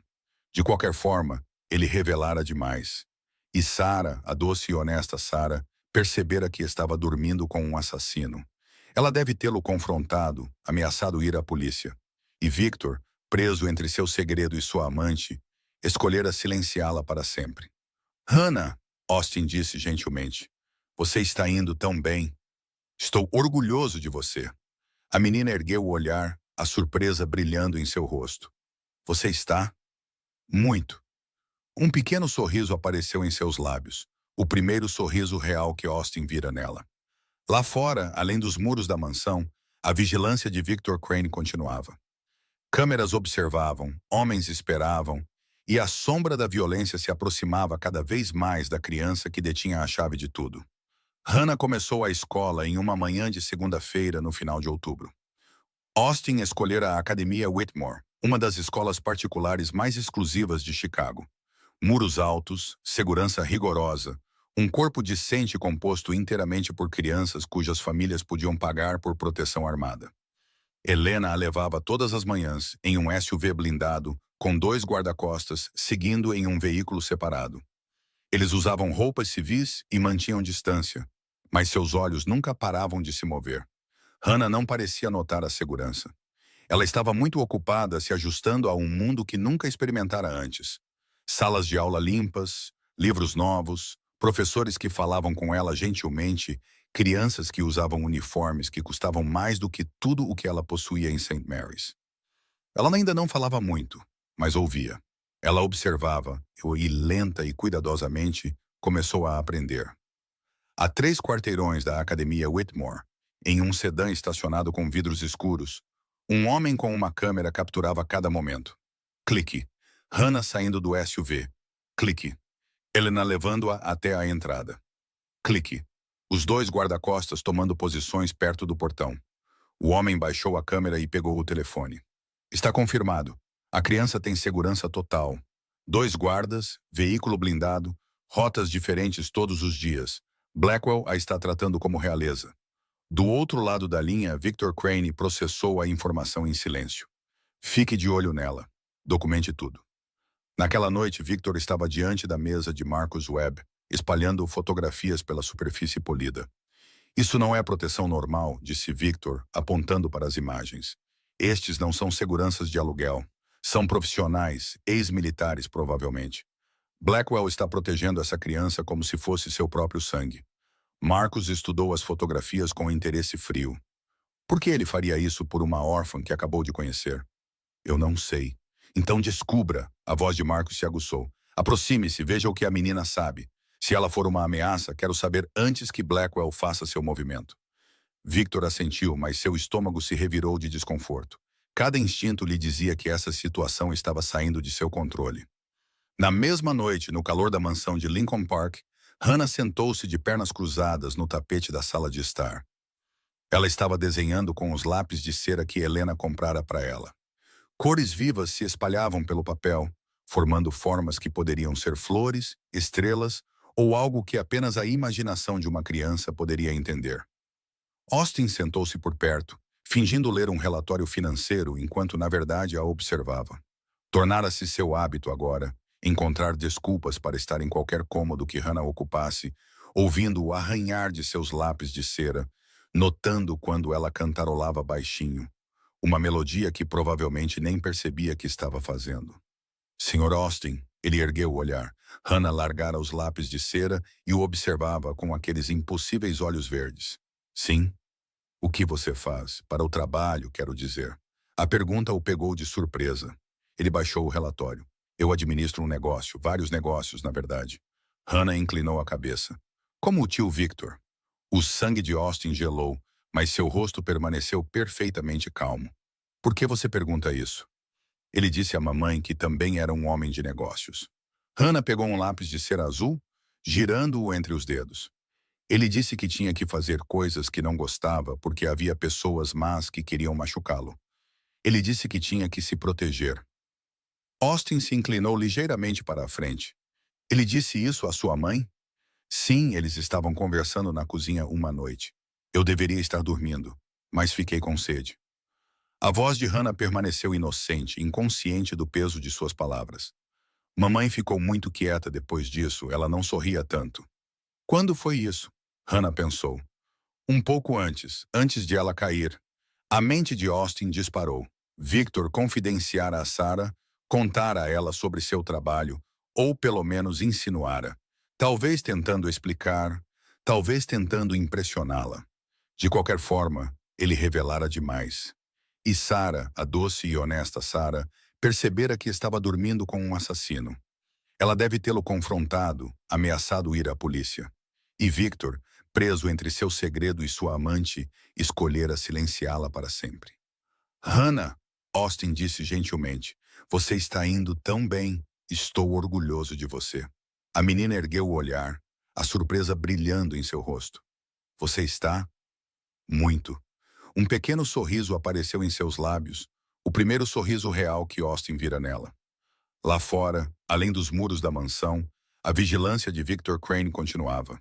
De qualquer forma, ele revelara demais. E Sarah, a doce e honesta Sarah, percebera que estava dormindo com um assassino. Ela deve tê-lo confrontado, ameaçado ir à polícia. E Victor, preso entre seu segredo e sua amante, escolhera silenciá-la para sempre. Hannah, Austin disse gentilmente, você está indo tão bem. Estou orgulhoso de você. A menina ergueu o olhar, a surpresa brilhando em seu rosto. Você está? Muito. Um pequeno sorriso apareceu em seus lábios, o primeiro sorriso real que Austin vira nela. Lá fora, além dos muros da mansão, a vigilância de Victor Crane continuava. Câmeras observavam, homens esperavam, e a sombra da violência se aproximava cada vez mais da criança que detinha a chave de tudo. Hannah começou a escola em uma manhã de segunda-feira no final de outubro. Austin escolhera a Academia Whitmore, uma das escolas particulares mais exclusivas de Chicago. Muros altos, segurança rigorosa, Um corpo decente composto inteiramente por crianças cujas famílias podiam pagar por proteção armada. Helena a levava todas as manhãs em um SUV blindado, com 2 guarda-costas, seguindo em um veículo separado. Eles usavam roupas civis e mantinham distância, mas seus olhos nunca paravam de se mover. Hannah não parecia notar a segurança. Ela estava muito ocupada se ajustando a um mundo que nunca experimentara antes. Salas de aula limpas, livros novos, professores que falavam com ela gentilmente, crianças que usavam uniformes que custavam mais do que tudo o que ela possuía em St. Mary's. Ela ainda não falava muito, mas ouvia. Ela observava e, lenta e cuidadosamente, começou a aprender. A 3 quarteirões da Academia Whitmore, em um sedã estacionado com vidros escuros, um homem com uma câmera capturava cada momento. Clique. Hannah saindo do SUV. Clique. Helena levando-a até a entrada. Clique. Os 2 guarda-costas tomando posições perto do portão. O homem baixou a câmera e pegou o telefone. Está confirmado. A criança tem segurança total. 2 guardas, veículo blindado, rotas diferentes todos os dias. Blackwell a está tratando como realeza. Do outro lado da linha, Victor Crane processou a informação em silêncio. Fique de olho nela. Documente tudo. Naquela noite, Victor estava diante da mesa de Marcus Webb, espalhando fotografias pela superfície polida. Isso não é proteção normal, disse Victor, apontando para as imagens. Estes não são seguranças de aluguel. São profissionais, ex-militares, provavelmente. Blackwell está protegendo essa criança como se fosse seu próprio sangue. Marcus estudou as fotografias com interesse frio. Por que ele faria isso por uma órfã que acabou de conhecer? Eu não sei. Então descubra. A voz de Marcus se aguçou. Aproxime-se, veja o que a menina sabe. Se ela for uma ameaça, quero saber antes que Blackwell faça seu movimento. Victor assentiu, mas seu estômago se revirou de desconforto. Cada instinto lhe dizia que essa situação estava saindo de seu controle. Na mesma noite, no calor da mansão de Lincoln Park, Hannah sentou-se de pernas cruzadas no tapete da sala de estar. Ela estava desenhando com os lápis de cera que Helena comprara para ela. Cores vivas se espalhavam pelo papel, formando formas que poderiam ser flores, estrelas ou algo que apenas a imaginação de uma criança poderia entender. Austin sentou-se por perto, fingindo ler um relatório financeiro enquanto na verdade a observava. Tornara-se seu hábito agora encontrar desculpas para estar em qualquer cômodo que Hannah ocupasse, ouvindo o arranhar de seus lápis de cera, notando quando ela cantarolava baixinho, uma melodia que provavelmente nem percebia que estava fazendo. Sr. Austin, ele ergueu o olhar. Hannah largara os lápis de cera e o observava com aqueles impossíveis olhos verdes. Sim? O que você faz? Para o trabalho, quero dizer. A pergunta o pegou de surpresa. Ele baixou o relatório. Eu administro um negócio, vários negócios, na verdade. Hannah inclinou a cabeça. Como o tio Victor. O sangue de Austin gelou, mas seu rosto permaneceu perfeitamente calmo. Por que você pergunta isso? Ele disse à mamãe que também era um homem de negócios. Hannah pegou um lápis de cera azul, girando-o entre os dedos. Ele disse que tinha que fazer coisas que não gostava porque havia pessoas más que queriam machucá-lo. Ele disse que tinha que se proteger. Austin se inclinou ligeiramente para a frente. Ele disse isso à sua mãe? Sim, eles estavam conversando na cozinha uma noite. Eu deveria estar dormindo, mas fiquei com sede. A voz de Hannah permaneceu inocente, inconsciente do peso de suas palavras. Mamãe ficou muito quieta depois disso, ela não sorria tanto. Quando foi isso? Hannah pensou. Um pouco antes de ela cair. A mente de Austin disparou. Victor confidenciara a Sarah, contara a ela sobre seu trabalho, ou pelo menos insinuara. Talvez tentando explicar, talvez tentando impressioná-la. De qualquer forma, ele revelara demais. E Sarah, a doce e honesta Sarah, percebera que estava dormindo com um assassino. Ela deve tê-lo confrontado, ameaçado ir à polícia. E Victor, preso entre seu segredo e sua amante, escolhera silenciá-la para sempre. Hannah, Austin disse gentilmente, você está indo tão bem. Estou orgulhoso de você. A menina ergueu o olhar, a surpresa brilhando em seu rosto. Você está? Muito. Um pequeno sorriso apareceu em seus lábios, o primeiro sorriso real que Austin vira nela. Lá fora, além dos muros da mansão, A vigilância de Victor Crane continuava.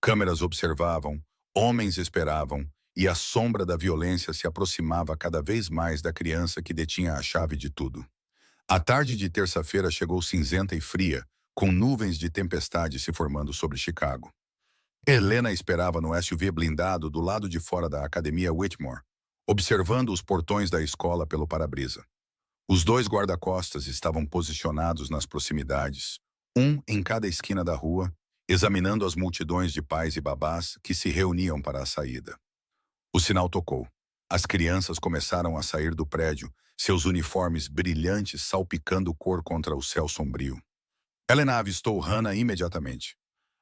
Câmeras observavam, homens esperavam, e a sombra da violência se aproximava cada vez mais da criança que detinha a chave de tudo. A tarde de terça-feira chegou cinzenta e fria, com nuvens de tempestade se formando sobre Chicago. Helena esperava no SUV blindado do lado de fora da Academia Whitmore, observando os portões da escola pelo para-brisa. Os dois guarda-costas estavam posicionados nas proximidades, um em cada esquina da rua, examinando as multidões de pais e babás que se reuniam para a saída. O sinal tocou. As crianças começaram a sair do prédio, seus uniformes brilhantes salpicando cor contra o céu sombrio. Helena avistou Hannah imediatamente.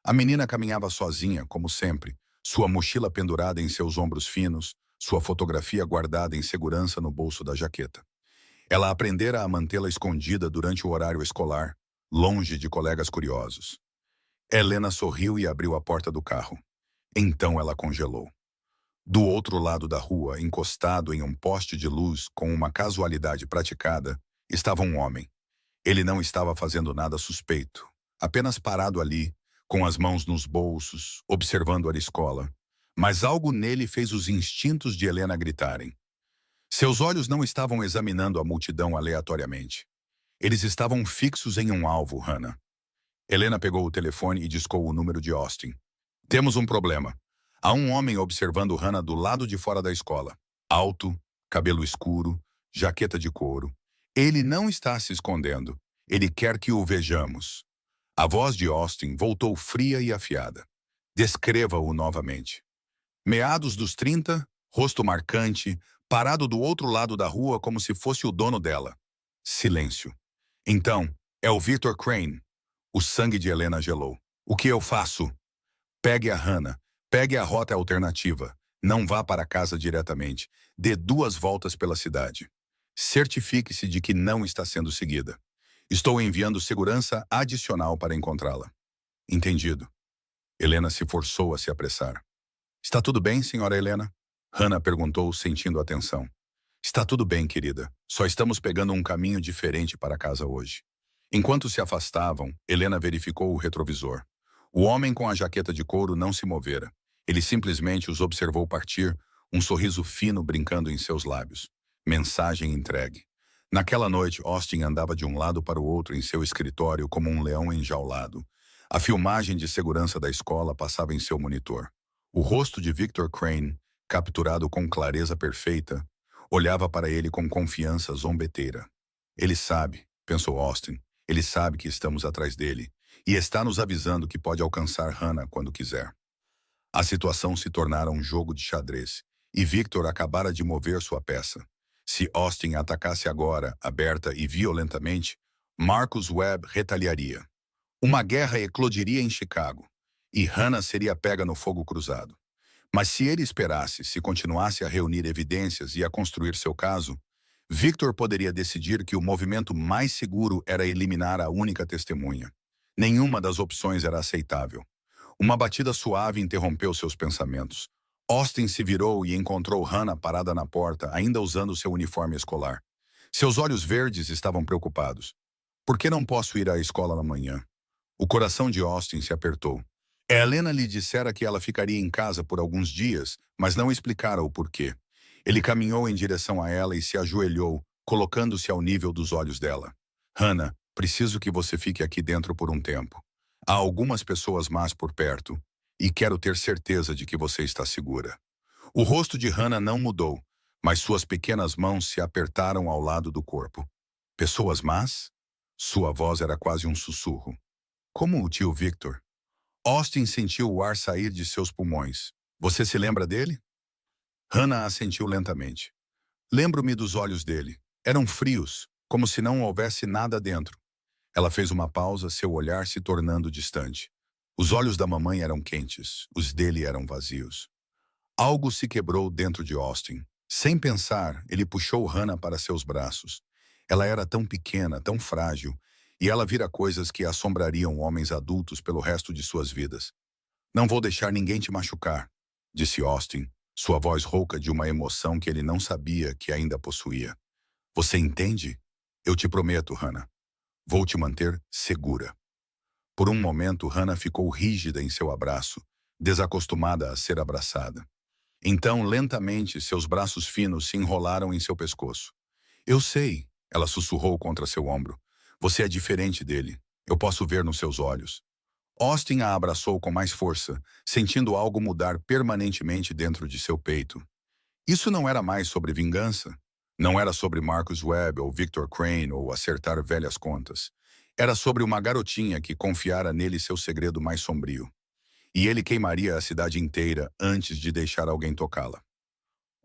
A menina caminhava sozinha, como sempre, sua mochila pendurada em seus ombros finos, sua fotografia guardada em segurança no bolso da jaqueta. Ela aprendera a mantê-la escondida durante o horário escolar, longe de colegas curiosos. Helena sorriu e abriu a porta do carro. Então ela congelou. Do outro lado da rua, encostado em um poste de luz com uma casualidade praticada, estava um homem. Ele não estava fazendo nada suspeito, apenas parado ali, com as mãos nos bolsos, observando a escola. Mas algo nele fez os instintos de Helena gritarem. Seus olhos não estavam examinando a multidão aleatoriamente. Eles estavam fixos em um alvo, Hannah. Helena pegou o telefone e discou o número de Austin. Temos um problema. Há um homem observando Hannah do lado de fora da escola. Alto, cabelo escuro, jaqueta de couro. Ele não está se escondendo. Ele quer que o vejamos. A voz de Austin voltou fria e afiada. Descreva-o novamente. Meados dos 30, rosto marcante, parado do outro lado da rua como se fosse o dono dela. Silêncio. Então, é o Victor Crane. O sangue de Helena gelou. O que eu faço? Pegue a Hannah. Pegue a rota alternativa. Não vá para casa diretamente. Dê 2 voltas pela cidade. Certifique-se de que não está sendo seguida. Estou enviando segurança adicional para encontrá-la. Entendido. Helena se forçou a se apressar. Está tudo bem, senhora Helena? Hannah perguntou, sentindo a tensão. Está tudo bem, querida. Só estamos pegando um caminho diferente para casa hoje. Enquanto se afastavam, Helena verificou o retrovisor. O homem com a jaqueta de couro não se movera. Ele simplesmente os observou partir, um sorriso fino brincando em seus lábios. Mensagem entregue. Naquela noite, Austin andava de um lado para o outro em seu escritório como um leão enjaulado. A filmagem de segurança da escola passava em seu monitor. O rosto de Victor Crane, capturado com clareza perfeita, olhava para ele com confiança zombeteira. Ele sabe, pensou Austin, ele sabe que estamos atrás dele e está nos avisando que pode alcançar Hannah quando quiser. A situação se tornara um jogo de xadrez e Victor acabara de mover sua peça. Se Austin atacasse agora, aberta e violentamente, Marcus Webb retaliaria. Uma guerra eclodiria em Chicago e Hannah seria pega no fogo cruzado. Mas se ele esperasse, se continuasse a reunir evidências e a construir seu caso, Victor poderia decidir que o movimento mais seguro era eliminar a única testemunha. Nenhuma das opções era aceitável. Uma batida suave interrompeu seus pensamentos. Austin se virou e encontrou Hannah parada na porta, ainda usando seu uniforme escolar. Seus olhos verdes estavam preocupados. Por que não posso ir à escola amanhã? O coração de Austin se apertou. Helena lhe dissera que ela ficaria em casa por alguns dias, mas não explicara o porquê. Ele caminhou em direção a ela e se ajoelhou, colocando-se ao nível dos olhos dela. Hannah, preciso que você fique aqui dentro por um tempo. Há algumas pessoas más por perto, e quero ter certeza de que você está segura. O rosto de Hannah não mudou, mas suas pequenas mãos se apertaram ao lado do corpo. Pessoas más? Sua voz era quase um sussurro. Como o tio Victor? Austin sentiu o ar sair de seus pulmões. Você se lembra dele? Hannah assentiu lentamente. Lembro-me dos olhos dele. Eram frios, como se não houvesse nada dentro. Ela fez uma pausa, seu olhar se tornando distante. Os olhos da mamãe eram quentes, os dele eram vazios. Algo se quebrou dentro de Austin. Sem pensar, ele puxou Hannah para seus braços. Ela era tão pequena, tão frágil, e ela vira coisas que assombrariam homens adultos pelo resto de suas vidas. Não vou deixar ninguém te machucar, disse Austin, sua voz rouca de uma emoção que ele não sabia que ainda possuía. Você entende? Eu te prometo, Hannah. Vou te manter segura. Por um momento, Hannah ficou rígida em seu abraço, desacostumada a ser abraçada. Então, lentamente, seus braços finos se enrolaram em seu pescoço. Eu sei, ela sussurrou contra seu ombro. Você é diferente dele. Eu posso ver nos seus olhos. Austin a abraçou com mais força, sentindo algo mudar permanentemente dentro de seu peito. Isso não era mais sobre vingança. Não era sobre Marcus Webb ou Victor Crane ou acertar velhas contas. Era sobre uma garotinha que confiara nele seu segredo mais sombrio. E ele queimaria a cidade inteira antes de deixar alguém tocá-la.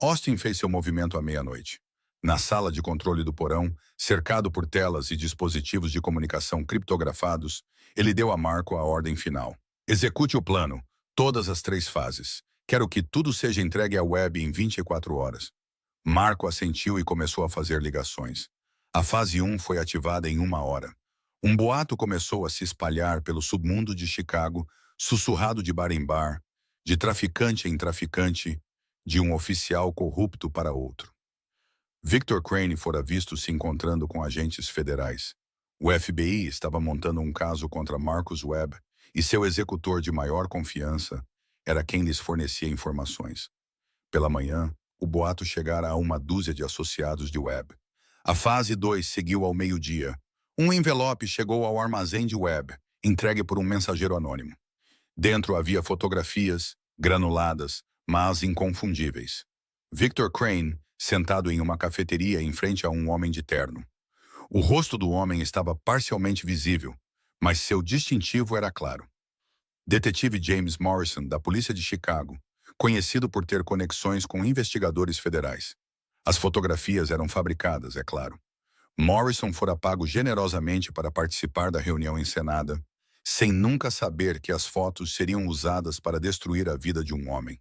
Austin fez seu movimento à meia-noite. Na sala de controle do porão, cercado por telas e dispositivos de comunicação criptografados, ele deu a Marco a ordem final. Execute o plano, todas as 3 fases. Quero que tudo seja entregue à web em 24 horas. Marco assentiu e começou a fazer ligações. A fase 1 foi ativada em 1 hora. Um boato começou a se espalhar pelo submundo de Chicago, sussurrado de bar em bar, de traficante em traficante, de um oficial corrupto para outro. Victor Crane fora visto se encontrando com agentes federais. O FBI estava montando um caso contra Marcus Webb e seu executor de maior confiança era quem lhes fornecia informações. Pela manhã, o boato chegara a 1 dúzia de associados de Webb. A fase 2 seguiu ao meio-dia. Um envelope chegou ao armazém de Webb, entregue por um mensageiro anônimo. Dentro havia fotografias, granuladas, mas inconfundíveis. Victor Crane, sentado em uma cafeteria em frente a um homem de terno. O rosto do homem estava parcialmente visível, mas seu distintivo era claro. Detetive James Morrison, da polícia de Chicago, conhecido por ter conexões com investigadores federais. As fotografias eram fabricadas, é claro. Morrison fora pago generosamente para participar da reunião encenada, sem nunca saber que as fotos seriam usadas para destruir a vida de um homem.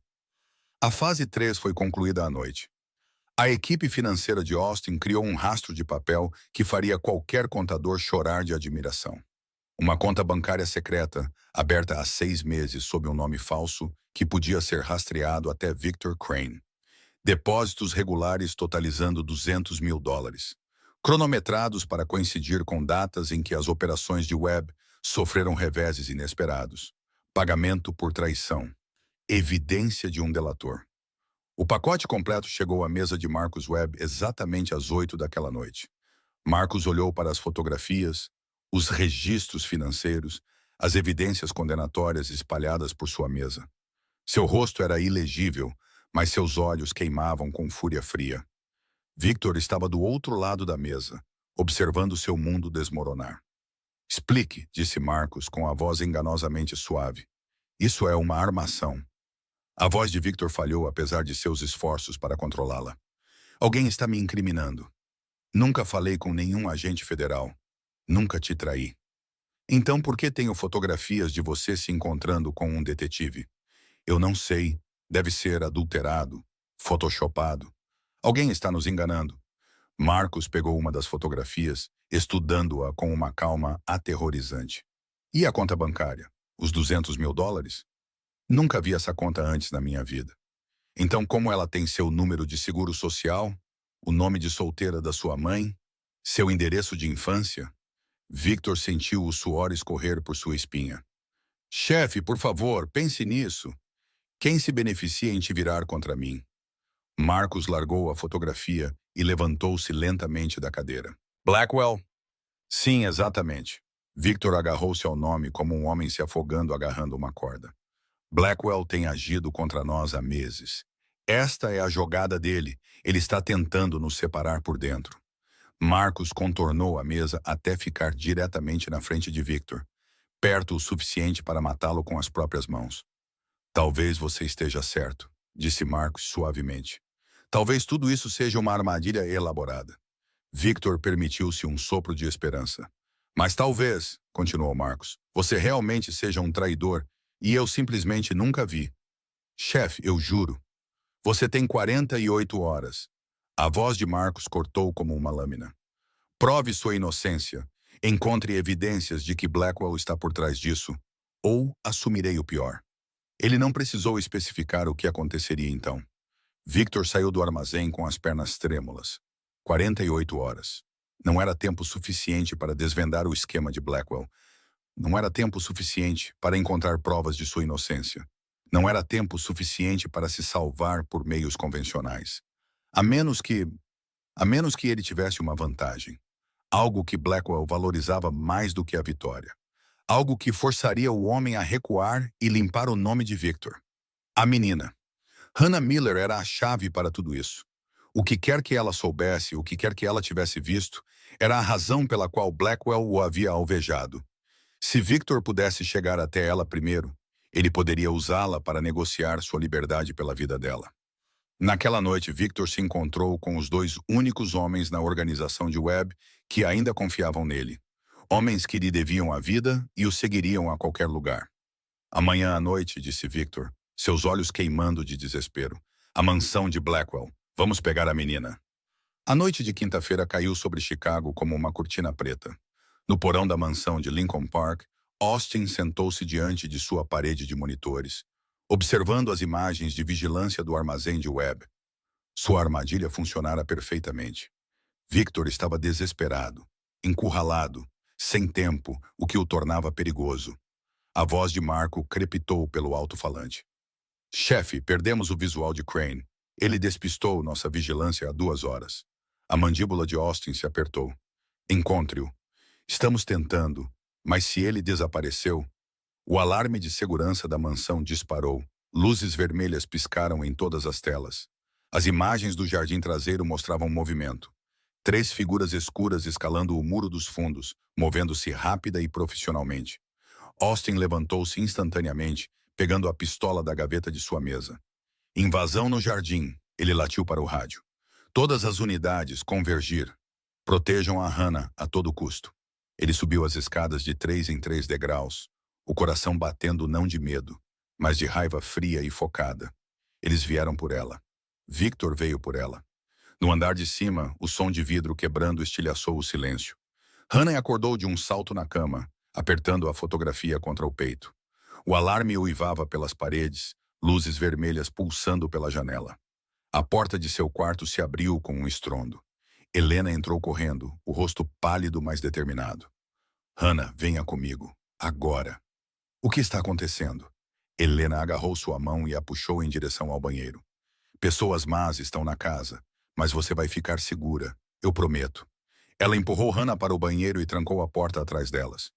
A fase 3 foi concluída à noite. A equipe financeira de Austin criou um rastro de papel que faria qualquer contador chorar de admiração. Uma conta bancária secreta, aberta há 6 meses sob um nome falso, que podia ser rastreado até Victor Crane. Depósitos regulares totalizando $200 mil. Cronometrados para coincidir com datas em que as operações de Webb sofreram reveses inesperados. Pagamento por traição. Evidência de um delator. O pacote completo chegou à mesa de Marcus Webb exatamente às 8 daquela noite. Marcus olhou para as fotografias, os registros financeiros, as evidências condenatórias espalhadas por sua mesa. Seu rosto era ilegível, mas seus olhos queimavam com fúria fria. Victor estava do outro lado da mesa, observando seu mundo desmoronar. Explique, disse Marcus com a voz enganosamente suave. Isso é uma armação. A voz de Victor falhou apesar de seus esforços para controlá-la. Alguém está me incriminando. Nunca falei com nenhum agente federal. Nunca te traí. Então por que tenho fotografias de você se encontrando com um detetive? Eu não sei. Deve ser adulterado, photoshopado. Alguém está nos enganando. Marcus pegou uma das fotografias, estudando-a com uma calma aterrorizante. E a conta bancária? Os $200 mil? Nunca vi essa conta antes na minha vida. Então como ela tem seu número de seguro social, o nome de solteira da sua mãe, seu endereço de infância? Victor sentiu o suor escorrer por sua espinha. Chefe, por favor, pense nisso. Quem se beneficia em te virar contra mim? Marcus largou a fotografia e levantou-se lentamente da cadeira. Blackwell? Sim, exatamente. Victor agarrou-se ao nome como um homem se afogando agarrando uma corda. Blackwell tem agido contra nós há meses. Esta é a jogada dele. Ele está tentando nos separar por dentro. Marcus contornou a mesa até ficar diretamente na frente de Victor, perto o suficiente para matá-lo com as próprias mãos. Talvez você esteja certo, disse Marcus suavemente. Talvez tudo isso seja uma armadilha elaborada. Victor permitiu-se um sopro de esperança. Mas talvez, continuou Marcus, você realmente seja um traidor e eu simplesmente nunca vi. Chefe, eu juro. Você tem 48 horas. A voz de Marcus cortou como uma lâmina. Prove sua inocência. Encontre evidências de que Blackwell está por trás disso, ou assumirei o pior. Ele não precisou especificar o que aconteceria então. Victor saiu do armazém com as pernas trêmulas. 48 horas. Não era tempo suficiente para desvendar o esquema de Blackwell, Não era tempo suficiente para encontrar provas de sua inocência. Não era tempo suficiente para se salvar por meios convencionais. A menos que, a menos que ele tivesse uma vantagem. Algo que Blackwell valorizava mais do que a vitória. Algo que forçaria o homem a recuar e limpar o nome de Victor. A menina. Hannah Miller era a chave para tudo isso. O que quer que ela soubesse, o que quer que ela tivesse visto, era a razão pela qual Blackwell o havia alvejado. Se Victor pudesse chegar até ela primeiro, ele poderia usá-la para negociar sua liberdade pela vida dela. Naquela noite, Victor se encontrou com os dois únicos homens na organização de Webb que ainda confiavam nele. Homens que lhe deviam a vida e o seguiriam a qualquer lugar. Amanhã à noite, disse Victor, seus olhos queimando de desespero. A mansão de Blackwell. Vamos pegar a menina. A noite de quinta-feira caiu sobre Chicago como uma cortina preta. No porão da mansão de Lincoln Park, Austin sentou-se diante de sua parede de monitores, observando as imagens de vigilância do armazém de Webb. Sua armadilha funcionara perfeitamente. Victor estava desesperado, encurralado, sem tempo, o que o tornava perigoso. A voz de Marco crepitou pelo alto-falante. Chefe, perdemos o visual de Crane. Ele despistou nossa vigilância há 2 horas. A mandíbula de Austin se apertou. Encontre-o. Estamos tentando, mas se ele desapareceu... O alarme de segurança da mansão disparou. Luzes vermelhas piscaram em todas as telas. As imagens do jardim traseiro mostravam movimento. 3 figuras escuras escalando o muro dos fundos, movendo-se rápida e profissionalmente. Austin levantou-se instantaneamente, pegando a pistola da gaveta de sua mesa. Invasão no jardim, ele latiu para o rádio. Todas as unidades convergir. Protejam a Hannah a todo custo. Ele subiu as escadas de 3 em 3 degraus, o coração batendo não de medo, mas de raiva fria e focada. Eles vieram por ela. Victor veio por ela. No andar de cima, o som de vidro quebrando estilhaçou o silêncio. Hannah acordou de um salto na cama, apertando a fotografia contra o peito. O alarme uivava pelas paredes, luzes vermelhas pulsando pela janela. A porta de seu quarto se abriu com um estrondo. Helena entrou correndo, o rosto pálido, mas determinado. Hannah, venha comigo. Agora. O que está acontecendo? Helena agarrou sua mão e a puxou em direção ao banheiro. Pessoas más estão na casa, mas você vai ficar segura, eu prometo. Ela empurrou Hannah para o banheiro e trancou a porta atrás delas.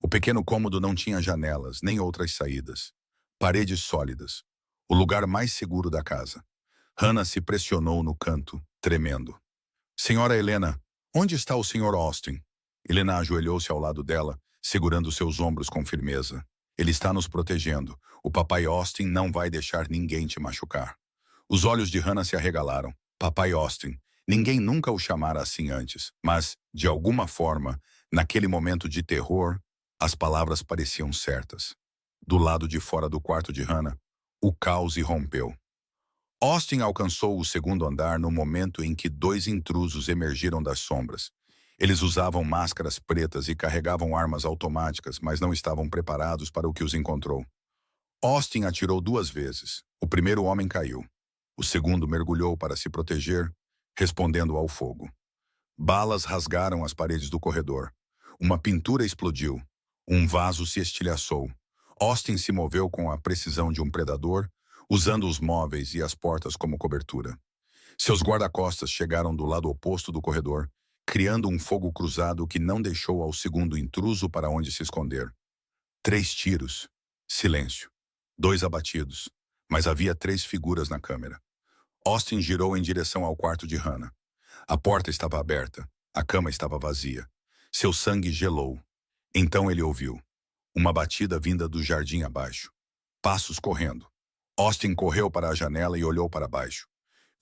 O pequeno cômodo não tinha janelas, nem outras saídas. Paredes sólidas. O lugar mais seguro da casa. Hannah se pressionou no canto, tremendo. Senhora Helena, onde está o Sr. Austin? Helena ajoelhou-se ao lado dela, segurando seus ombros com firmeza. Ele está nos protegendo. O papai Austin não vai deixar ninguém te machucar. Os olhos de Hannah se arregalaram. Papai Austin. Ninguém nunca o chamara assim antes, mas, de alguma forma, naquele momento de terror, as palavras pareciam certas. Do lado de fora do quarto de Hannah, o caos irrompeu. Austin alcançou o segundo andar no momento em que 2 intrusos emergiram das sombras. Eles usavam máscaras pretas e carregavam armas automáticas, mas não estavam preparados para o que os encontrou. Austin atirou 2 vezes. O primeiro homem caiu. O segundo mergulhou para se proteger, respondendo ao fogo. Balas rasgaram as paredes do corredor. Uma pintura explodiu. Um vaso se estilhaçou. Austin se moveu com a precisão de um predador, usando os móveis e as portas como cobertura. Seus guarda-costas chegaram do lado oposto do corredor, criando um fogo cruzado que não deixou ao segundo intruso para onde se esconder. 3 tiros. Silêncio. 2 abatidos. Mas havia 3 figuras na câmera. Austin girou em direção ao quarto de Hannah. A porta estava aberta. A cama estava vazia. Seu sangue gelou. Então ele ouviu. Uma batida vinda do jardim abaixo. Passos correndo. Austin correu para a janela e olhou para baixo.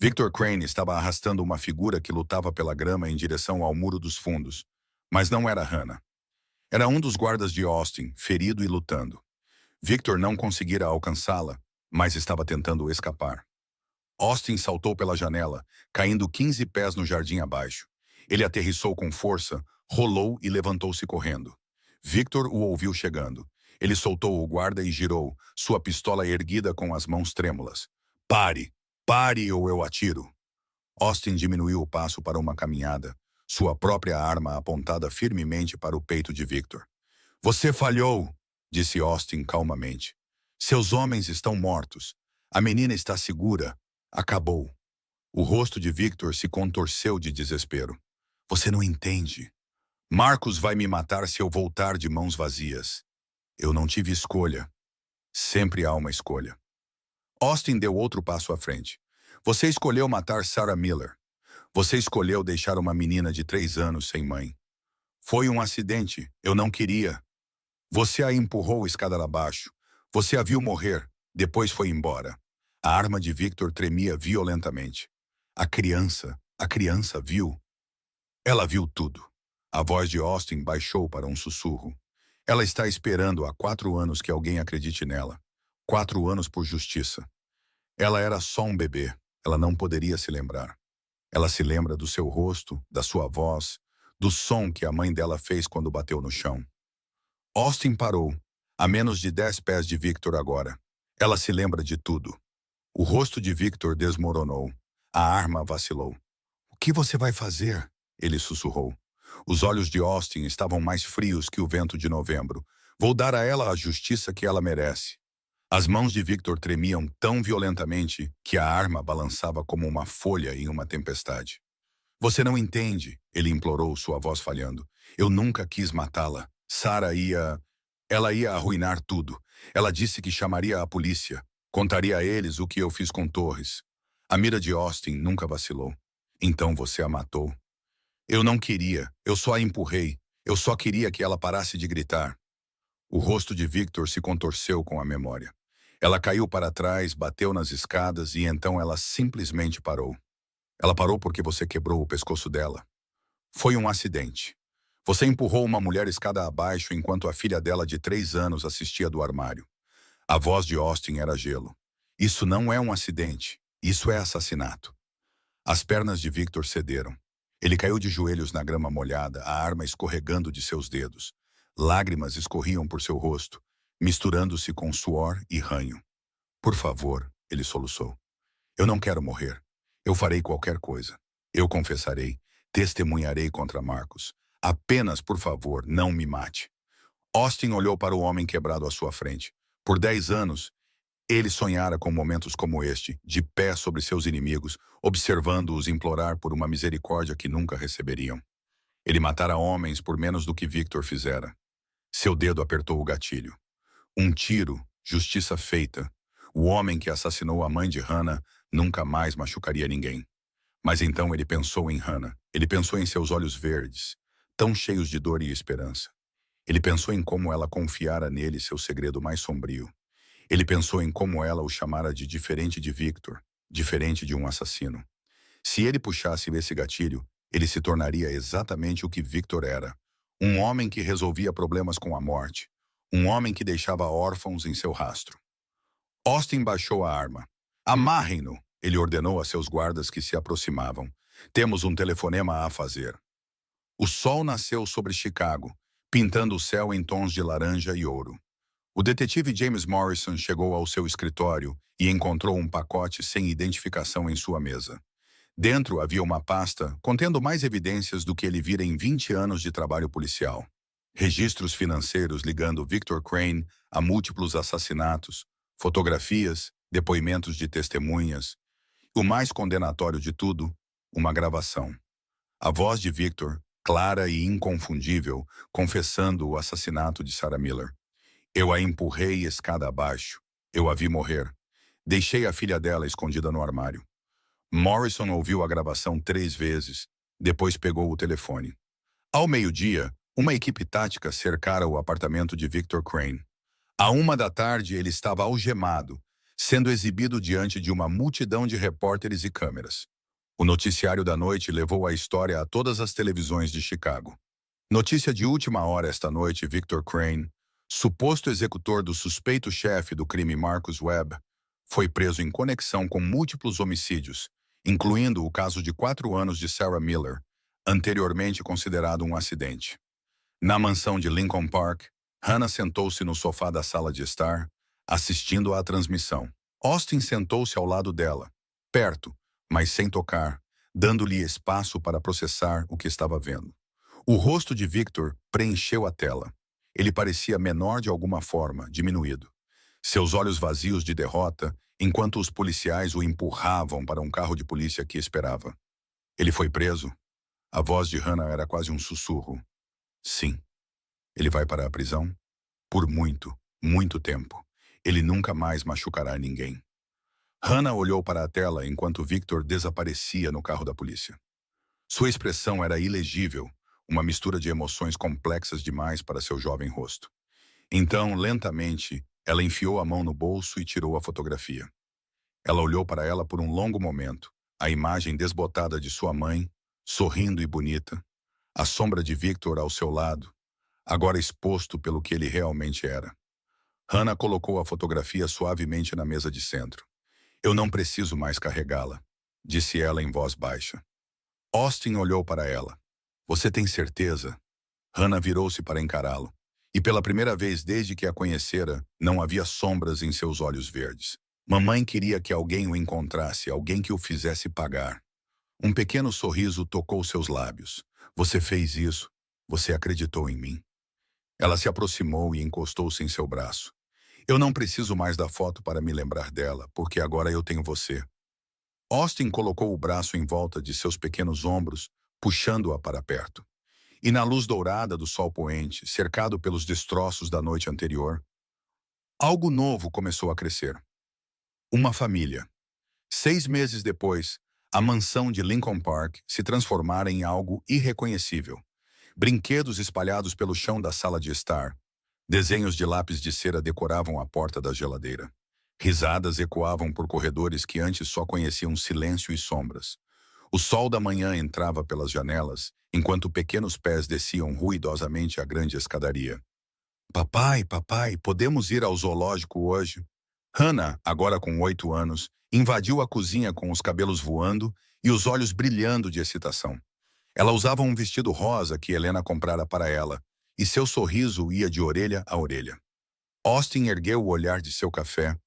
Victor Crane estava arrastando uma figura que lutava pela grama em direção ao muro dos fundos. Mas não era Hannah. Era um dos guardas de Austin, ferido e lutando. Victor não conseguira alcançá-la, mas estava tentando escapar. Austin saltou pela janela, caindo 15 pés no jardim abaixo. Ele aterrissou com força, rolou e levantou-se correndo. Victor o ouviu chegando. Ele soltou o guarda e girou, sua pistola erguida com as mãos trêmulas. Pare! Pare ou eu atiro! Austin diminuiu o passo para uma caminhada, sua própria arma apontada firmemente para o peito de Victor. Você falhou, disse Austin calmamente. Seus homens estão mortos. A menina está segura. Acabou. O rosto de Victor se contorceu de desespero. Você não entende. Marcos vai me matar se eu voltar de mãos vazias. Eu não tive escolha. Sempre há uma escolha. Austin deu outro passo à frente. Você escolheu matar Sarah Miller. Você escolheu deixar uma menina de 3 anos sem mãe. Foi um acidente. Eu não queria. Você a empurrou escada abaixo. Você a viu morrer. Depois foi embora. A arma de Victor tremia violentamente. A criança viu. Ela viu tudo. A voz de Austin baixou para um sussurro. Ela está esperando há 4 anos que alguém acredite nela. 4 anos por justiça. Ela era só um bebê. Ela não poderia se lembrar. Ela se lembra do seu rosto, da sua voz, do som que a mãe dela fez quando bateu no chão. Austin parou, a menos de 10 pés de Victor agora. Ela se lembra de tudo. O rosto de Victor desmoronou. A arma vacilou. O que você vai fazer? Ele sussurrou. Os olhos de Austin estavam mais frios que o vento de novembro. Vou dar a ela a justiça que ela merece. As mãos de Victor tremiam tão violentamente que a arma balançava como uma folha em uma tempestade. Você não entende, ele implorou, sua voz falhando. Eu nunca quis matá-la. Sarah ia... Ela ia arruinar tudo. Ela disse que chamaria a polícia. Contaria a eles o que eu fiz com Torres. A mira de Austin nunca vacilou. Então você a matou. Eu não queria. Eu só a empurrei. Eu só queria que ela parasse de gritar. O rosto de Victor se contorceu com a memória. Ela caiu para trás, bateu nas escadas e então ela simplesmente parou. Ela parou porque você quebrou o pescoço dela. Foi um acidente. Você empurrou uma mulher escada abaixo enquanto a filha dela de 3 anos assistia do armário. A voz de Austin era gelo. Isso não é um acidente. Isso é assassinato. As pernas de Victor cederam. Ele caiu de joelhos na grama molhada, a arma escorregando de seus dedos. Lágrimas escorriam por seu rosto, misturando-se com suor e ranho. Por favor, ele soluçou. Eu não quero morrer. Eu farei qualquer coisa. Eu confessarei. Testemunharei contra Marcos. Apenas, por favor, não me mate. Austin olhou para o homem quebrado à sua frente. Por 10 anos, ele sonhara com momentos como este, de pé sobre seus inimigos, observando-os implorar por uma misericórdia que nunca receberiam. Ele matara homens por menos do que Victor fizera. Seu dedo apertou o gatilho. Um tiro, justiça feita. O homem que assassinou a mãe de Hannah nunca mais machucaria ninguém. Mas então ele pensou em Hannah. Ele pensou em seus olhos verdes, tão cheios de dor e esperança. Ele pensou em como ela confiara nele seu segredo mais sombrio. Ele pensou em como ela o chamara de diferente de Victor, diferente de um assassino. Se ele puxasse esse gatilho, ele se tornaria exatamente o que Victor era. Um homem que resolvia problemas com a morte. Um homem que deixava órfãos em seu rastro. Austin baixou a arma. Amarrem-no, ele ordenou a seus guardas que se aproximavam. Temos um telefonema a fazer. O sol nasceu sobre Chicago, pintando o céu em tons de laranja e ouro. O detetive James Morrison chegou ao seu escritório e encontrou um pacote sem identificação em sua mesa. Dentro havia uma pasta contendo mais evidências do que ele vira em 20 anos de trabalho policial. Registros financeiros ligando Victor Crane a múltiplos assassinatos, fotografias, depoimentos de testemunhas. O mais condenatório de tudo, uma gravação. A voz de Victor, clara e inconfundível, confessando o assassinato de Sarah Miller. Eu a empurrei escada abaixo. Eu a vi morrer. Deixei a filha dela escondida no armário. Morrison ouviu a gravação 3 vezes, depois pegou o telefone. Ao meio-dia, uma equipe tática cercara o apartamento de Victor Crane. À 1 da tarde, ele estava algemado, sendo exibido diante de uma multidão de repórteres e câmeras. O noticiário da noite levou a história a todas as televisões de Chicago. Notícia de última hora esta noite, Victor Crane, suposto executor do suspeito chefe do crime Marcus Webb, foi preso em conexão com múltiplos homicídios, incluindo o caso de 4 anos de Sarah Miller, anteriormente considerado um acidente. Na mansão de Lincoln Park, Hannah sentou-se no sofá da sala de estar, assistindo à transmissão. Austin sentou-se ao lado dela, perto, mas sem tocar, dando-lhe espaço para processar o que estava vendo. O rosto de Victor preencheu a tela. Ele parecia menor de alguma forma, diminuído. Seus olhos vazios de derrota, enquanto os policiais o empurravam para um carro de polícia que esperava. Ele foi preso? A voz de Hannah era quase um sussurro. Sim. Ele vai para a prisão? Por muito, muito tempo. Ele nunca mais machucará ninguém. Hannah olhou para a tela enquanto Victor desaparecia no carro da polícia. Sua expressão era ilegível, uma mistura de emoções complexas demais para seu jovem rosto. Então, lentamente, ela enfiou a mão no bolso e tirou a fotografia. Ela olhou para ela por um longo momento, a imagem desbotada de sua mãe, sorrindo e bonita, a sombra de Victor ao seu lado, agora exposto pelo que ele realmente era. Hannah colocou a fotografia suavemente na mesa de centro. Eu não preciso mais carregá-la, disse ela em voz baixa. Austin olhou para ela. Você tem certeza? Hannah virou-se para encará-lo. E pela primeira vez desde que a conhecera, não havia sombras em seus olhos verdes. Mamãe queria que alguém o encontrasse, alguém que o fizesse pagar. Um pequeno sorriso tocou seus lábios. Você fez isso. Você acreditou em mim. Ela se aproximou e encostou-se em seu braço. Eu não preciso mais da foto para me lembrar dela, porque agora eu tenho você. Austin colocou o braço em volta de seus pequenos ombros, puxando-a para perto. E na luz dourada do sol poente, cercado pelos destroços da noite anterior, algo novo começou a crescer. Uma família. 6 meses depois, a mansão de Lincoln Park se transformara em algo irreconhecível. Brinquedos espalhados pelo chão da sala de estar. Desenhos de lápis de cera decoravam a porta da geladeira. Risadas ecoavam por corredores que antes só conheciam silêncio e sombras. O sol da manhã entrava pelas janelas, enquanto pequenos pés desciam ruidosamente a grande escadaria. Papai, papai, podemos ir ao zoológico hoje? Hannah, agora com 8 anos, invadiu a cozinha com os cabelos voando e os olhos brilhando de excitação. Ela usava um vestido rosa que Helena comprara para ela, e seu sorriso ia de orelha a orelha. Austin ergueu o olhar de seu café,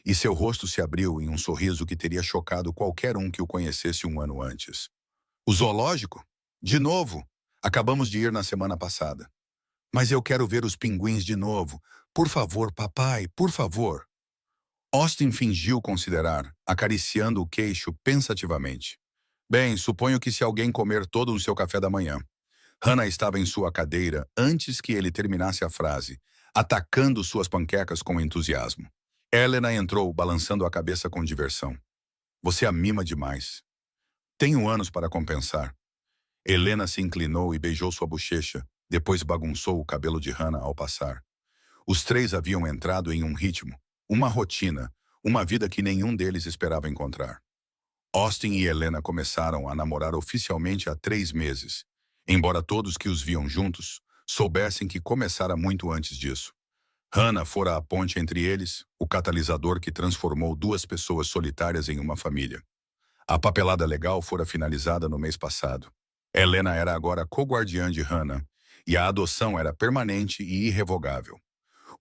e seu rosto se abriu em um sorriso que teria chocado qualquer um que o conhecesse um ano antes. O zoológico? De novo? Acabamos de ir na semana passada. Mas eu quero ver os pinguins de novo. Por favor, papai, por favor. Austin fingiu considerar, acariciando o queixo pensativamente. Bem, suponho que se alguém comer todo o seu café da manhã. Hannah estava em sua cadeira antes que ele terminasse a frase, atacando suas panquecas com entusiasmo. Helena entrou, balançando a cabeça com diversão. Você a mima demais. Tenho anos para compensar. Helena se inclinou e beijou sua bochecha, depois bagunçou o cabelo de Hannah ao passar. Os três haviam entrado em um ritmo, uma rotina, uma vida que nenhum deles esperava encontrar. Austin e Helena começaram a namorar oficialmente há 3 meses, embora todos que os viam juntos soubessem que começara muito antes disso. Hannah fora a ponte entre eles, o catalisador que transformou 2 pessoas solitárias em uma família. A papelada legal fora finalizada no mês passado. Helena era agora co-guardiã de Hannah, e a adoção era permanente e irrevogável.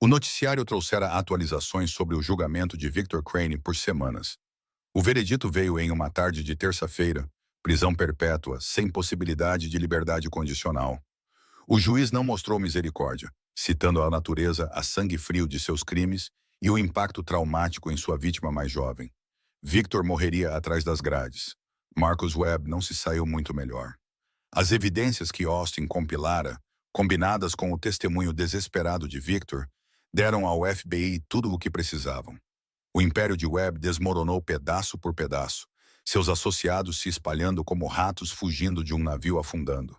O noticiário trouxera atualizações sobre o julgamento de Victor Crane por semanas. O veredito veio em uma tarde de terça-feira, prisão perpétua, sem possibilidade de liberdade condicional. O juiz não mostrou misericórdia, citando a natureza a sangue frio de seus crimes e o impacto traumático em sua vítima mais jovem. Victor morreria atrás das grades. Marcus Webb não se saiu muito melhor. As evidências que Austin compilara, combinadas com o testemunho desesperado de Victor, deram ao FBI tudo o que precisavam. O império de Webb desmoronou pedaço por pedaço, seus associados se espalhando como ratos fugindo de um navio afundando.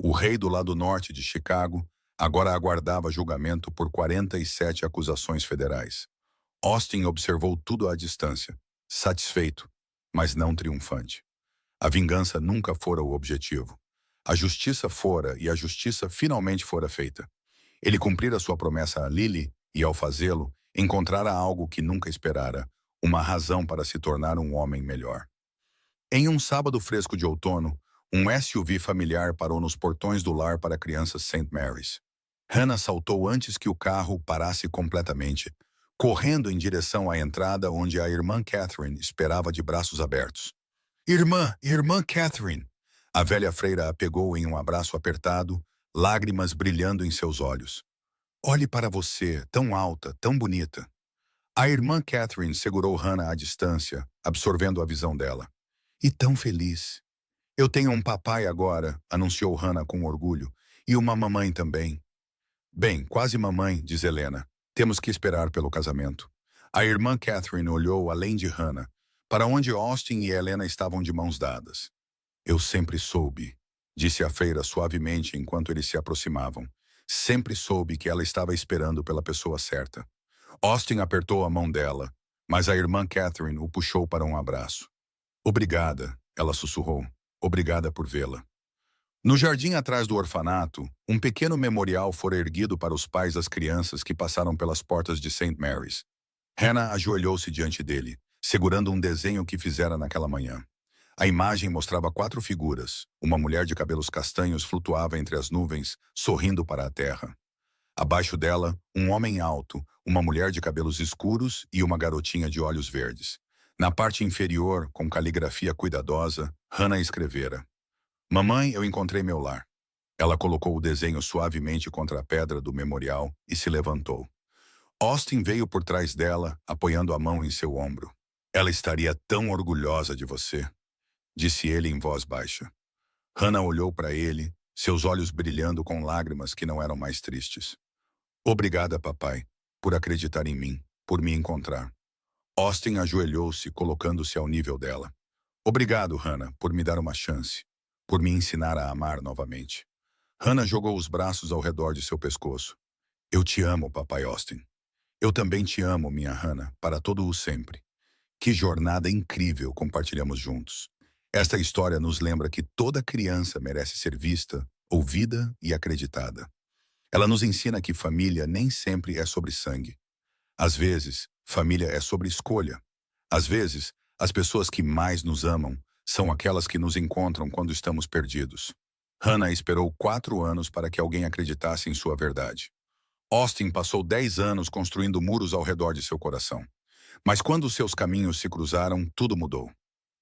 O rei do lado norte de Chicago agora aguardava julgamento por 47 acusações federais. Austin observou tudo à distância, satisfeito, mas não triunfante. A vingança nunca fora o objetivo. A justiça fora e a justiça finalmente fora feita. Ele cumprira sua promessa a Lily e, ao fazê-lo, encontrara algo que nunca esperara, uma razão para se tornar um homem melhor. Em um sábado fresco de outono, um SUV familiar parou nos portões do lar para crianças St. Mary's. Hannah saltou antes que o carro parasse completamente, correndo em direção à entrada onde a irmã Catherine esperava de braços abertos. Irmã Catherine! A velha freira a pegou em um abraço apertado, lágrimas brilhando em seus olhos. Olhe para você, tão alta, tão bonita. A irmã Catherine segurou Hannah à distância, absorvendo a visão dela. E tão feliz. Eu tenho um papai agora, anunciou Hannah com orgulho, e uma mamãe também. Bem, quase mamãe, diz Helena. Temos que esperar pelo casamento. A irmã Catherine olhou além de Hannah, para onde Austin e Helena estavam de mãos dadas. Eu sempre soube, disse a freira suavemente enquanto eles se aproximavam. Sempre soube que ela estava esperando pela pessoa certa. Austin apertou a mão dela, mas a irmã Catherine o puxou para um abraço. Obrigada, ela sussurrou. Obrigada por vê-la. No jardim atrás do orfanato, um pequeno memorial fora erguido para os pais das crianças que passaram pelas portas de St. Mary's. Hannah ajoelhou-se diante dele, segurando um desenho que fizera naquela manhã. A imagem mostrava 4 figuras. Uma mulher de cabelos castanhos flutuava entre as nuvens, sorrindo para a terra. Abaixo dela, um homem alto, uma mulher de cabelos escuros e uma garotinha de olhos verdes. Na parte inferior, com caligrafia cuidadosa, Hannah escrevera: Mamãe, eu encontrei meu lar. Ela colocou o desenho suavemente contra a pedra do memorial e se levantou. Austin veio por trás dela, apoiando a mão em seu ombro. Ela estaria tão orgulhosa de você, disse ele em voz baixa. Hannah olhou para ele, seus olhos brilhando com lágrimas que não eram mais tristes. Obrigada, papai, por acreditar em mim, por me encontrar. Austin ajoelhou-se, colocando-se ao nível dela. Obrigado, Hannah, por me dar uma chance, por me ensinar a amar novamente. Hannah jogou os braços ao redor de seu pescoço. Eu te amo, papai Austin. Eu também te amo, minha Hannah, para todo o sempre. Que jornada incrível compartilhamos juntos. Esta história nos lembra que toda criança merece ser vista, ouvida e acreditada. Ela nos ensina que família nem sempre é sobre sangue. Às vezes, família é sobre escolha. Às vezes, as pessoas que mais nos amam são aquelas que nos encontram quando estamos perdidos. Hannah esperou 4 anos para que alguém acreditasse em sua verdade. Austin passou 10 anos construindo muros ao redor de seu coração. Mas quando seus caminhos se cruzaram, tudo mudou.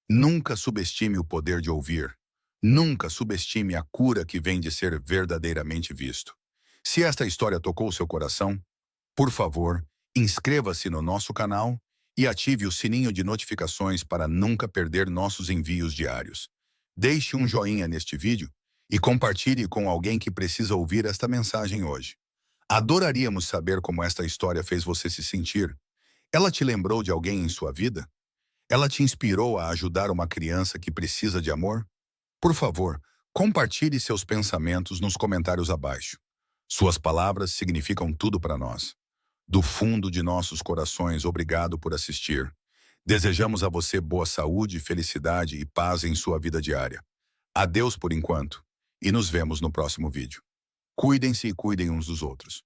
Nunca subestime o poder de ouvir. Nunca subestime a cura que vem de ser verdadeiramente visto. Se esta história tocou seu coração, por favor, inscreva-se no nosso canal e ative o sininho de notificações para nunca perder nossos envios diários. Deixe um joinha neste vídeo e compartilhe com alguém que precisa ouvir esta mensagem hoje. Adoraríamos saber como esta história fez você se sentir. Ela te lembrou de alguém em sua vida? Ela te inspirou a ajudar uma criança que precisa de amor? Por favor, compartilhe seus pensamentos nos comentários abaixo. Suas palavras significam tudo para nós. Do fundo de nossos corações, obrigado por assistir. Desejamos a você boa saúde, felicidade e paz em sua vida diária. Adeus por enquanto, e nos vemos no próximo vídeo. Cuidem-se e cuidem uns dos outros.